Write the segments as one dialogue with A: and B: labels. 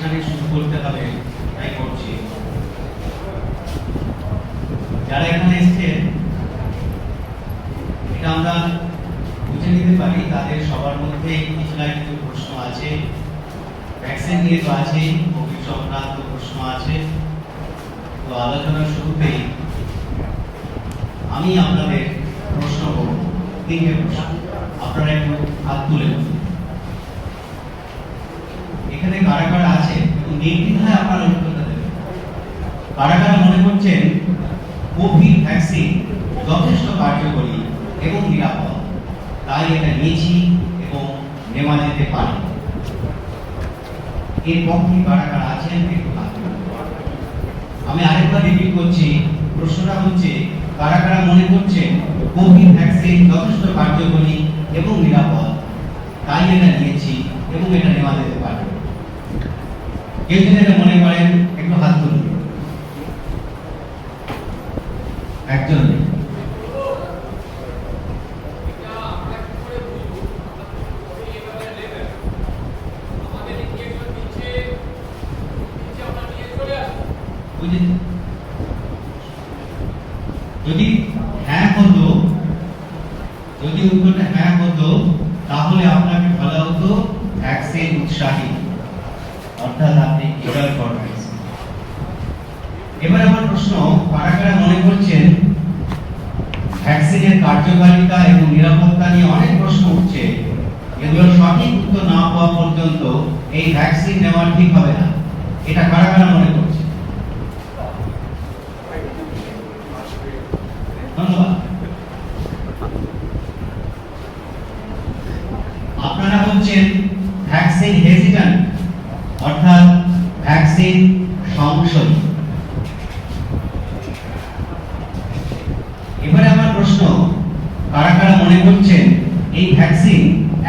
A: যেখানে শুরু করতে হবে তাই করছি। যারা এখানে এসেছেন এটা আমরা বুঝে নিতে পারি তাদের সবার মধ্যে কিছু না কিছু প্রশ্ন আছে। ভ্যাকসিন নিয়ে তো আছে, কোভিড সংক্রান্ত প্রশ্ন আছে। তো আলোচনার শুরুতেই আমি আপনাদের প্রশ্ন করব, তিনটে প্রশ্ন। আপনারা একটু হাত তুলে এখানে কারা কারা আছে এবং নির্দ্বিধায় আপনারা উত্তরটা দেবেন। কারা কারা মনে করছেন কোভিড ভ্যাকসিন যথেষ্ট কার্যকরী এবং নিরাপদ, তাই এটা নিয়েছি এবং নেওয়া যেতে পারে? এর পক্ষে কারা কারা আছেন একটু হাত তুলুন। আমি আরেকবার রিপিট করছি, প্রশ্নটা হচ্ছে কারা কারা মনে করছেন কোভিড ভ্যাকসিন যথেষ্ট কার্যকরী এবং নিরাপদ, তাই এটা নিয়েছি এবং এটা নেওয়া যেতে পারে? কেউ যদি এটা মনে করেন একটু হাত তুলুন। একজন যদি হ্যাঁ হতো, যদি উত্তরটা হ্যাঁ হতো তাহলে আপনাকে বলা হতো ভ্যাকসিন উৎসাহী, অর্থাৎ আপনি এবার করবেন। এবার আমার প্রশ্ন, কারা কারা মনে করছেন ভ্যাকসিনের কার্যকারিতা এবং নিরাপত্তা নিয়ে অনেক প্রশ্ন উঠছে, এগুলো সঠিক উত্তর না পাওয়া পর্যন্ত এই ভ্যাকসিন নেওয়া ঠিক হবে না, এটা কারা কারা মনে করছে? ধন্যবাদ। আপনারা হচ্ছেন ভ্যাকসিন হেজিট্যান্ট, অর্থাৎ ভ্যাকসিন সংশয়ী। এবারে আমার প্রশ্ন, কারা কারা মনে করছেন এই ভ্যাকসিন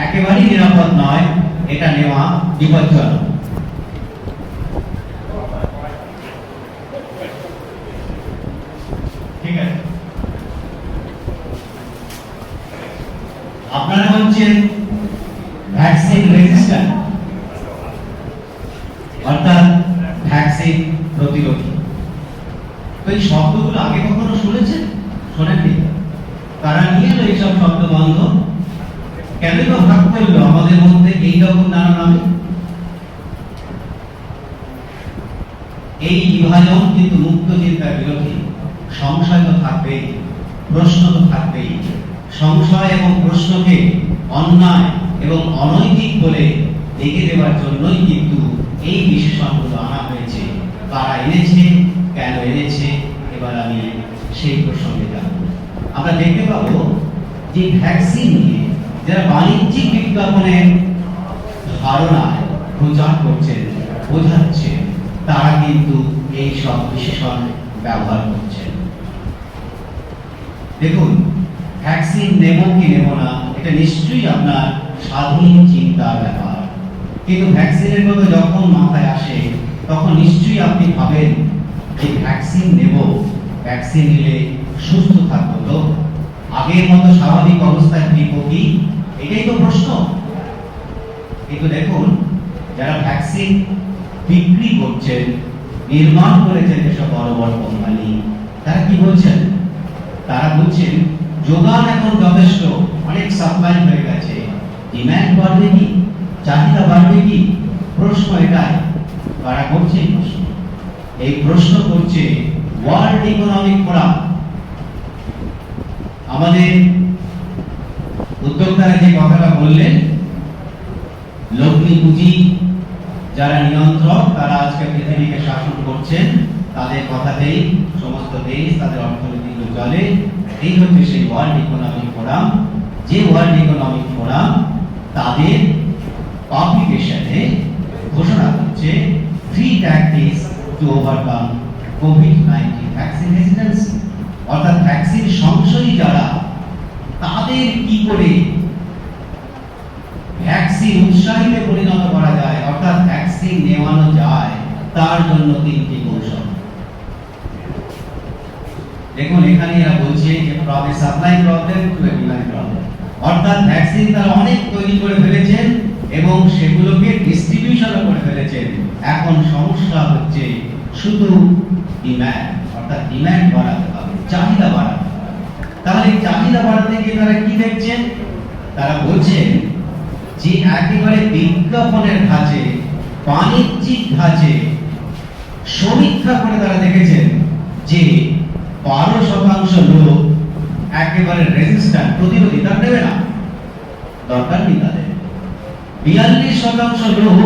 A: একেবারেই নিরাপদ নয়, এটা নেওয়া বিপজ্জনক? ঠিক আছে। আপনারা হচ্ছেন ভ্যাকসিন রেজিস্ট্যান্ট, অর্থাৎ ভ্যাকসিন প্রতিরোধী। তো এই শব্দগুলো আগে কখনো শুনেছেন? শোনেননি? কারা নিয়ে এলো এইসব শব্দ বন্ধ? কেন তো ভাগ করলো আমাদের মধ্যে এই রকম নানা নামে? এই বিভাজন কিন্তু মুক্ত চিন্তার বিরোধী। সংশয় তো থাকবেই, প্রশ্ন তো থাকবেই। সংশয় এবং প্রশ্নকে অন্যায় এবং অনৈতিক বলে ডেকে দেওয়ার জন্যই কিন্তু এই বিশেষণগুলো আনা হয়েছে। কারা এনেছে, কেন এনেছে, এবার আমি সেই প্রসঙ্গে যাব। আমরা দেখতে পাবো যে ভ্যাকসিন নিয়ে যারা বাণিজ্যিক বিজ্ঞাপনের ধারণায় প্রচার করছেন, বোঝাচ্ছেন, তারা কিন্তু এই সব বিশেষণ ব্যবহার করছেন। দেখুন, ভ্যাকসিন নেব কি নেব না এটা নিশ্চয়ই আপনার স্বাধীন চিন্তার ব্যাপার, কিন্তু ভ্যাকসিনের কথা যখন মাথায় আসে তখন নিশ্চয়ই আপনি ভাবেন যে ভ্যাকসিন নেব, ভ্যাকসিন নিলে সুস্থ থাকবো তো, আগের মতো স্বাভাবিক অবস্থায় ফিরবো কি, এটাই তো প্রশ্ন। কিন্তু দেখুন, যারা ভ্যাকসিন বিক্রি করছেন, নির্মাণ করেছেন যেসব বড় বড় কোম্পানি, তারা কি বলছেন? তারা বলছেন যোগান এখন যথেষ্ট, অনেক সাপ্লাই হয়ে গেছে, ডিমান্ড বাড়বে কি, চাহিদা বাড়বে কি? প্রশ্ন এটাই। কারা করছে এই প্রশ্ন? এই প্রশ্ন করছে ওয়ার্ল্ড ইকোনমিক ফোরাম। আমাদের উদ্যোক্তারা যে কথাটা বললেন, লগ্নি পুঁজি যারা নিয়ন্ত্রক, তারা আজকে পৃথিবীকে শাসন করছেন, তাদের কথাতেই সমস্ত দেশ তাদের অর্থনীতি চলে। এই হচ্ছে সেই ওয়ার্ল্ড ইকোনমিক ফোরাম। যে ওয়ার্ল্ড ইকোনমিক ফোরাম তাদের পাবলিকেশনে ঘোষণা করছে 3 tactics to overcome COVID-19 vaccine hesitancy, অর্থাৎ ভ্যাকসিন সংশয়ী যারা, তাদের কি করে ভ্যাকসিন উৎসাহীতে পরিণত করা যায়, অর্থাৎ ভ্যাকসিন নেওয়ানো যায়, তার জন্য 3টি কৌশল। দেখুন, এখানে এরা বলছে যে supply problem two demand problem, অর্থাৎ ভ্যাকসিন তারা অনেক তৈরি করে ফেলেছেন, এবং সেগুলোকে ডিস্ট্রিবিউশন করে ফেলেছেন। এখন সমস্যা হচ্ছে শুধু ডিম্যান্ড, অর্থাৎ ডিম্যান্ড বাড়াতে হবে, চাহিদা বাড়াতে হবে। তাহলে চাহিদা বাড়াতে গিয়ে তারা কি দেখছেন? তারা বলছেন যে একেবারে বিজ্ঞাপনের ধাঁচে, বাণিজ্যিক ধাঁচে সমীক্ষা করে তারা দেখেছেন যে 12% লোক একেবারে রেজিস্ট্যান্ট, প্রতিরোধী, তার নেবে না, দরকার নেই তাদের। 42% লোক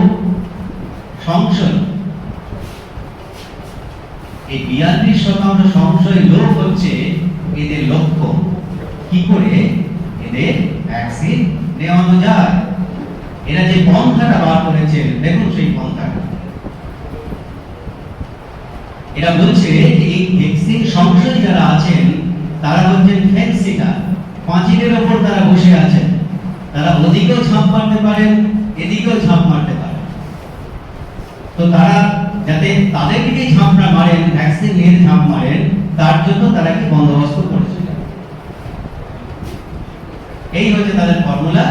A: সংশয়। এই 42% সংশয় লোক হচ্ছে এদের লক্ষ্য, কি করে এদের ভ্যাকসিন নেওয়ানো যায়। এরা যে পন্থাটা বার করেছেন, দেখুন সেই পন্থাটা। এরা বলছে যে এই ভ্যাকসিন সংশয় যারা আছেন তারা হচ্ছেন ফেন্সিটার, পাঁচিলের ওপর তারা বসে আছেন। তারা ওদিকেও ঝাঁপ মারতে পারেন, এদিকেও ঝাঁপ মারতে পারেন। তো তারা যাতে তাদের দিকে ঝাঁপ না মারেন, ভ্যাকসিন নিয়ে ঝাঁপ মারেন, তার জন্য তারা কি বন্দোবস্ত করেছে। এই হচ্ছে তাদের ফর্মুলা,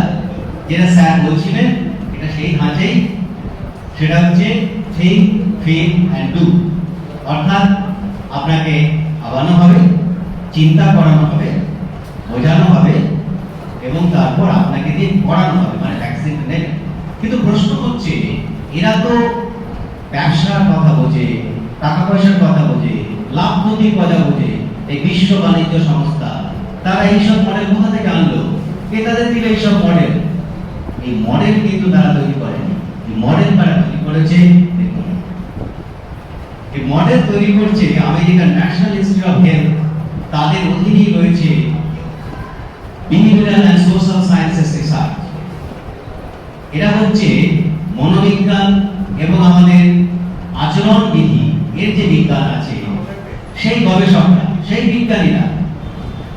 A: যেটা স্যার বলছিলেন, এটা সেই ধাঁচেই। সেটা হচ্ছে থিঙ্ক, ফিল এন্ড ডু। অর্থাৎ আপনাকে ভাবানো হবে, চিন্তা করানো হবে, বোঝানো হবে এবং তারপর আপনাকে দিয়ে করানো হবে, মানে ভ্যাকসিন নেবেন। কিন্তু প্রশ্ন হচ্ছে, এরা তো ব্যবসার কথা বোঝে, টাকা পয়সার কথা বোঝে, লাভ ক্ষতির কথা বোঝে, এই বিশ্ব বাণিজ্য সংস্থা, তারা এইসব মডেল কোথা থেকে আনলো? কে তাদের দিল এইসব মডেল? এই মডেল কিন্তু তারা তৈরি করেনি। এই মডেল তারা তৈরি করেছে, দেখুন এই মডেল তৈরি করছে American National Institute of Health. তাদের অধীনেই রয়েছে behavioural and social sciences research. এরা হচ্ছে মনোবিজ্ঞান এবং আমাদের আচরণ বিধি, এর যে বিজ্ঞান আছে, সেই গবেষকরা, সেই বিজ্ঞানীরা,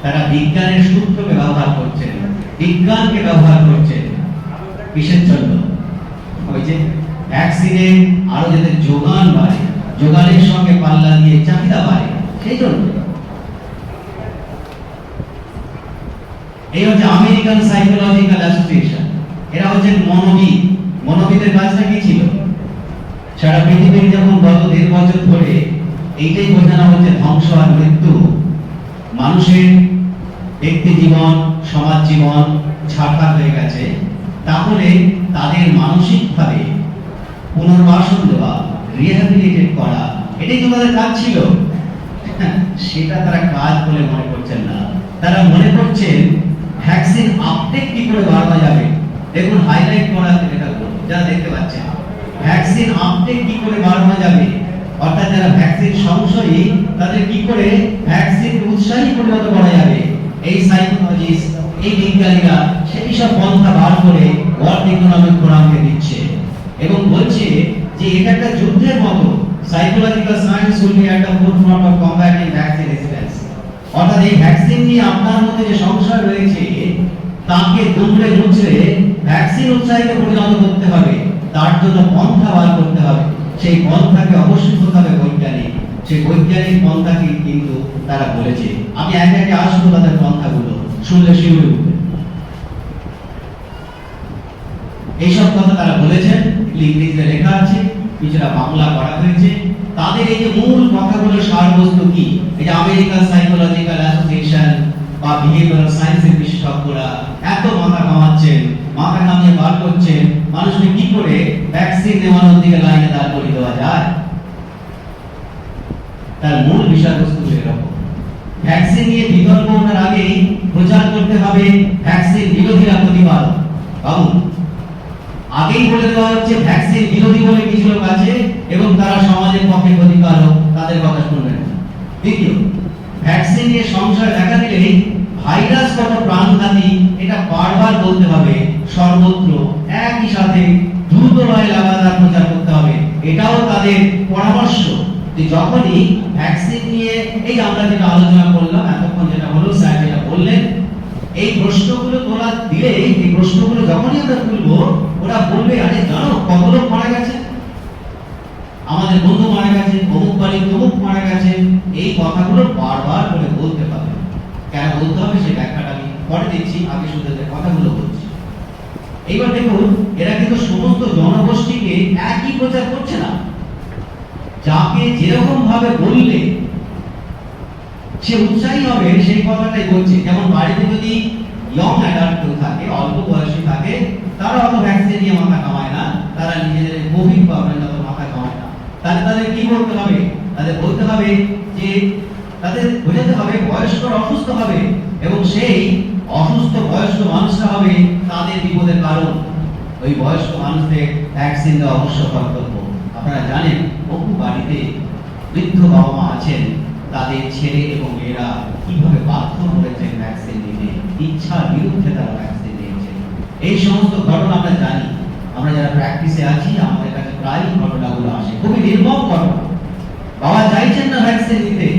A: তারা বিজ্ঞানের সূত্রকে ব্যবহার করছেন, বিজ্ঞানকে ব্যবহার করছেন। কিসের জন্য? ওই যে ভ্যাকসিনের আরো যাতে যোগান বাড়ে, যোগানের সঙ্গে পাল্লা দিয়ে চাহিদা বাড়ে, সেই জন্য। এই হচ্ছে আমেরিকান সাইকোলজিক্যাল অ্যাসোসিয়েশন। এরা হচ্ছে মনোবিদ। মনোবিদের কাজটা কি ছিল? সারা পৃথিবীর যখন গত 1.5 বছর ধরে এইটাই বোঝানো হচ্ছে ধ্বংস আর মৃত্যু, মানুষের ব্যক্তি জীবন, সমাজ জীবন ছাড়খাড় হয়ে গেছে, তাহলে তাদের মানসিকভাবে পুনর্বাসন দেওয়া, রিহ্যাবিলিটেট করা, এটাই তো তাদের কাজ ছিল। সেটা তারা কাজ বলে মনে করছেন না। তারা মনে করছেন ভ্যাকসিন আপটেক কি করে বাড়ানো যাবে। দেখুন হাইলাইট করা আছে এটা, যারা দেখতে পাচ্ছেন, ভ্যাকসিন আপটেক কি করে বাড়ানো যাবে। অর্থাৎ যারা ভ্যাকসিন সংশয়ী, তাদের কি করে ভ্যাকসিন উৎসাহী পরিণত করা যাবে। এই সাইকোলজিস্ট, এই বিজ্ঞানীরা সেই সব পন্থা বার করে ওয়ার্ল্ড ইকোনমিক ফোরামকে দিচ্ছে এবং বলছে যে এটা একটা যুদ্ধের মতো। Psychological science will be at the forefront of combating vaccine resistance. অর্থাৎ এই ভ্যাকসিন নিয়ে আপনার মধ্যে যে সংশয় রয়েছে, তাকে দুমড়ে মুচড়ে ভ্যাকসিন উৎসাহিত পরিণত করতে হবে। তার জন্য পন্থা বার করতে হবে। সেই পন্থাকে অবশ্যই হতে হবে বৈজ্ঞানিক। সেই বৈজ্ঞানিক পন্থাকে কিন্তু তারা বলেছে। আমি একে একে আসবো তাদের পন্থাগুলো, শুনলে শিউরে উঠবে। এইসব কথা তারা বলেছেন, ইংরেজিতে লেখা আছে, কিছুটা বাংলা করা হয়েছে। তাদের এই যে মূল কথাগুলো সারবস্তু কি? এই যে আমেরিকান সাইকোলজিক্যাল অ্যাসোসিয়েশন বা বিহেভিয়ারাল সায়েন্সের বিশেষজ্ঞরা এত মাথা কামাচ্ছেন, মাথা কামিয়ে বার করছেন মানুষকে কি করে ভ্যাকসিন নেওয়ানোর দিকে লাইনে দাঁড় করিয়ে দেওয়া যায়। তার মূল বিষয়বস্তু এরকম। ভ্যাকসিন নিয়ে বিতর্ক ওঠার আগেই প্রচার করতে হবে ভ্যাকসিন বিরোধীরা প্রতিবাদ। বাবু, আগেই বলে দেওয়া হচ্ছে ভ্যাকসিন বিরোধী বলে কিছু লোক আছে এবং তারা সমাজের পক্ষে ক্ষতিকারক, তাদের কথা শুনবেন না। দ্বিতীয়, ভ্যাকসিন নিয়ে সংশয় দেখা দিলেই ভাইরাস কত প্রাণঘাতী এটা বারবার বলতে হবে, সর্বত্র একই সাথে দ্রুত নয় লাগাতার প্রচার করতে হবে। এটাও তাদের পরামর্শ যে যখনই ভ্যাকসিন নিয়ে এই আমরা যেটা আলোচনা করলাম এতক্ষণ, যেটা হলো স্যার যেটা বললেন, এই প্রশ্নগুলো তোলা দিলে, এই প্রশ্নগুলো যখনই আমরা তুলবো, ওরা বলবে আরে জানো কত লোক মারা গেছে, আমাদের বন্ধু মারা গেছে, অমুক বাড়ি তমুক মারা গেছে। এই কথাগুলো বারবার করে বলতে হবে। কেন বলতে হবে সেই ব্যাখ্যাটা আমি পরে দিচ্ছি, আগে শুধু কথাগুলো বলছি। এইবার দেখুন এরা কিন্তু সমস্ত জনগোষ্ঠীকে একই প্রচার করছে না। যাকে যেরকম ভাবে বললে সে উৎসাহী হবে সেই কথাটাই বলছে। যেমন বাড়িতে যদি ইয়ং অ্যাডাল্ট কেউ থাকে, অল্প বয়সী থাকে, তারা অত ভ্যাকসিন নিয়ে মাথা কামায় না, তারা নিজেদের কোভিড প্রবলেম অত মাথা কামায় না। তাহলে তাদের কি বলতে হবে? তাদের বলতে হবে যে তাদের বোঝাতে হবে বয়স্করা অসুস্থ হবে এবং সেই অসুস্থ বয়স্ক মানুষরা হবে তাদের বিপদের কারণ। ওই বয়স্ক মানুষদের ভ্যাকসিন দেওয়া অবশ্য কর্তব্য। আপনারা জানেন বহু বাড়িতে বৃদ্ধ বাবা মা আছেন, তাদের ছেলে এবং মেয়েরা কিভাবে বাধ্য করেছেন ভ্যাকসিন নিতে, ইচ্ছার বিরুদ্ধে তারা ভ্যাকসিন নিয়েছেন। এই সমস্ত ঘটনা আমরা জানি। আমরা যারা প্র্যাকটিসে আছি আমাদের কাছে প্রায় ঘটনাগুলো আসে, খুবই নির্মম ঘটনা। বাবা চাইছেন না ভ্যাকসিন নিতে,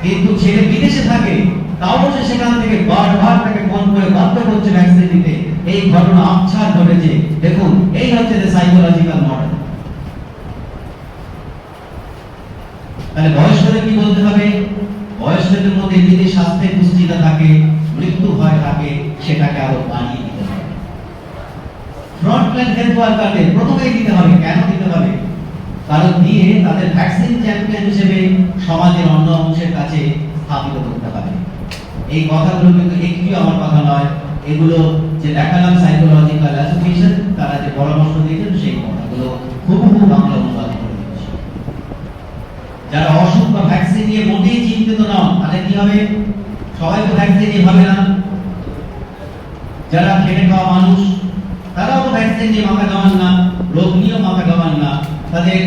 A: কিন্তু ছেলে বিদেশে থাকে, তাও সে সেখান থেকে বারবার তাকে ফোন করে বাধ্য করছে ভ্যাকসিন নিতে। এই ঘটনা আচ্ছার ঘটেছে। দেখুন, এই হচ্ছে যে সাইকোলজিক্যাল মডেল। তাহলে বয়স্কদের কি বলতে হবে? বয়স্কদের মধ্যে যদি স্বাস্থ্যের দুশ্চিন্তা থাকে, মৃত্যু ভয় থাকে, সেটাকে আরো বাড়িয়ে দিতে হবে। ফ্রন্টলাইন হেলথ ওয়ার্কারদের প্রথমেই দিতে হবে। কেন দিতে হবে? কারণ দিয়ে তাদের ভ্যাকসিন চ্যাম্পিয়ন হিসেবে সমাজের অন্য অংশের কাছে স্থাপিত করতে হবে। এই কথাগুলো কিন্তু একটু আমার কথা নয়, এগুলো যে দেখালাম সাইকোলজিক্যাল অ্যাসোসিয়েশন তারা যে পরামর্শ দিয়েছেন সেই কথাগুলো হুবহু বাংলা অনুবাদ করে দিয়েছে। যারা অসুখ বা ভ্যাকসিন নিয়ে মোটেই চিন্তিত নন তাদের কি হবে? সবাই তো ভ্যাকসিন নিয়ে ভাবে না। যারা খেটে খাওয়া মানুষ তারাও তো ভ্যাকসিন নিয়ে মাথা ঘামান না, রোগ নিয়েও মাথা ঘামান না। তাদের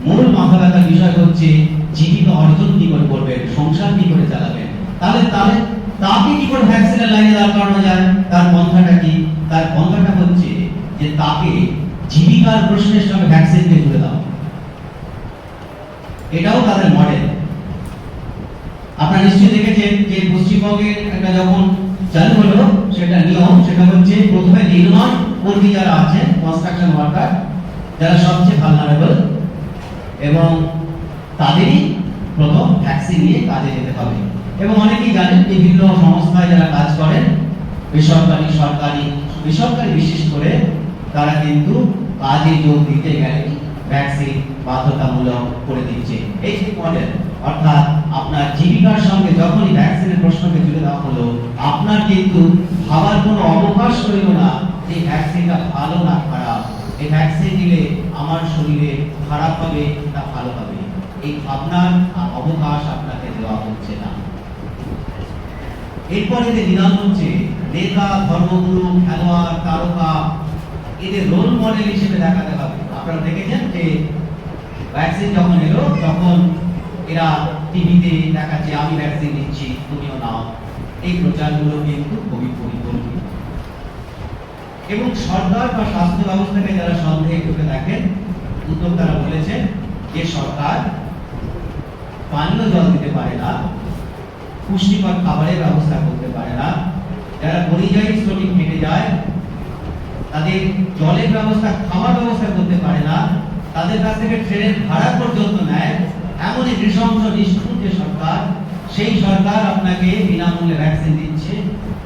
A: মূল মাথা ব্যথার বিষয় হচ্ছে জীবিকা অর্জন কি করে করবেন, সংসার কি করে চালাবেন। তাহলে তাহলে তাকে কি করে ভ্যাকসিনের লাইনে দাঁড় করানো যায়? তার পন্থাটা কি? তার পন্থাটা হচ্ছে যে তাকে জীবিকার প্রশ্নের সঙ্গে ভ্যাকসিনকে জুড়ে দাও। এটাও তাদের মডেল। আপনারা নিশ্চয়ই দেখেছেন যে পশ্চিমবঙ্গের একটা যখন চালু হলো সেটা নিয়ম, সেটা হচ্ছে প্রথমে নির্মাণ কর্মী যারা আছেন, কনস্ট্রাকশন ওয়ার্কার, যারা সবচেয়ে ভালনারেবল, এবং তাদেরই প্রথম ভ্যাকসিন নিয়ে কাজে যেতে হবে। এবং অনেকেই জানেন বিভিন্ন সংস্থায় যারা কাজ করেন, বেসরকারি, সরকারি, বেসরকারি বিশেষ করে, তারা কিন্তু কাজে যোগ দিতে গেলে ভ্যাকসিন বাধ্যতামূলক করে দিচ্ছে। এই যে মডেল, অর্থাৎ আপনার জীবিকার সঙ্গে যখনই ভ্যাকসিনের প্রশ্নকে জুড়ে দেওয়া হলো, আপনার কিন্তু ভাবার কোনো অবকাশ রইল না যে ভ্যাকসিনটা ভালো না খারাপ, এই ভ্যাকসিন দিলে আমার শরীরে খারাপ হবে না ভালো হবে, এই ভাবনার অবকাশ আপনাকে দেওয়া হচ্ছে না। এরপরে যে নিদান হচ্ছে নেতা, ধর্মগুরু, খেলোয়াড়, তারকা, এদের রোল মডেল হিসেবে দেখাতে হবে। আপনারা দেখেছেন যে ভ্যাকসিন যখন এলো তখন এরা টিভিতে দেখাচ্ছে আমি ভ্যাকসিন নিচ্ছি, তুমিও নাও। এই প্রচারগুলো কিন্তু খুবই পরিকল্পিত। এবং সরকার বা স্বাস্থ্য ব্যবস্থাকে যারা সন্দেহে চোখে দেখেন, উদ্যোক্তারা বলেছেন যে সরকার পানীয় জল দিতে পারে না, পুষ্টিকর খাবারের ব্যবস্থা করতে পারে না, যারা পরিযায়ী শ্রমিক হেঁটে যায় তাদের জলের ব্যবস্থা, খাবার ব্যবস্থা করতে পারে না, তাদের কাছ থেকে ট্রেনের ভাড়া পর্যন্ত নেয়, এমনই নৃশংস নিষ্ঠুর যে সরকার, সেই সরকার আপনাকে বিনামূল্যে ভ্যাকসিন দিচ্ছে,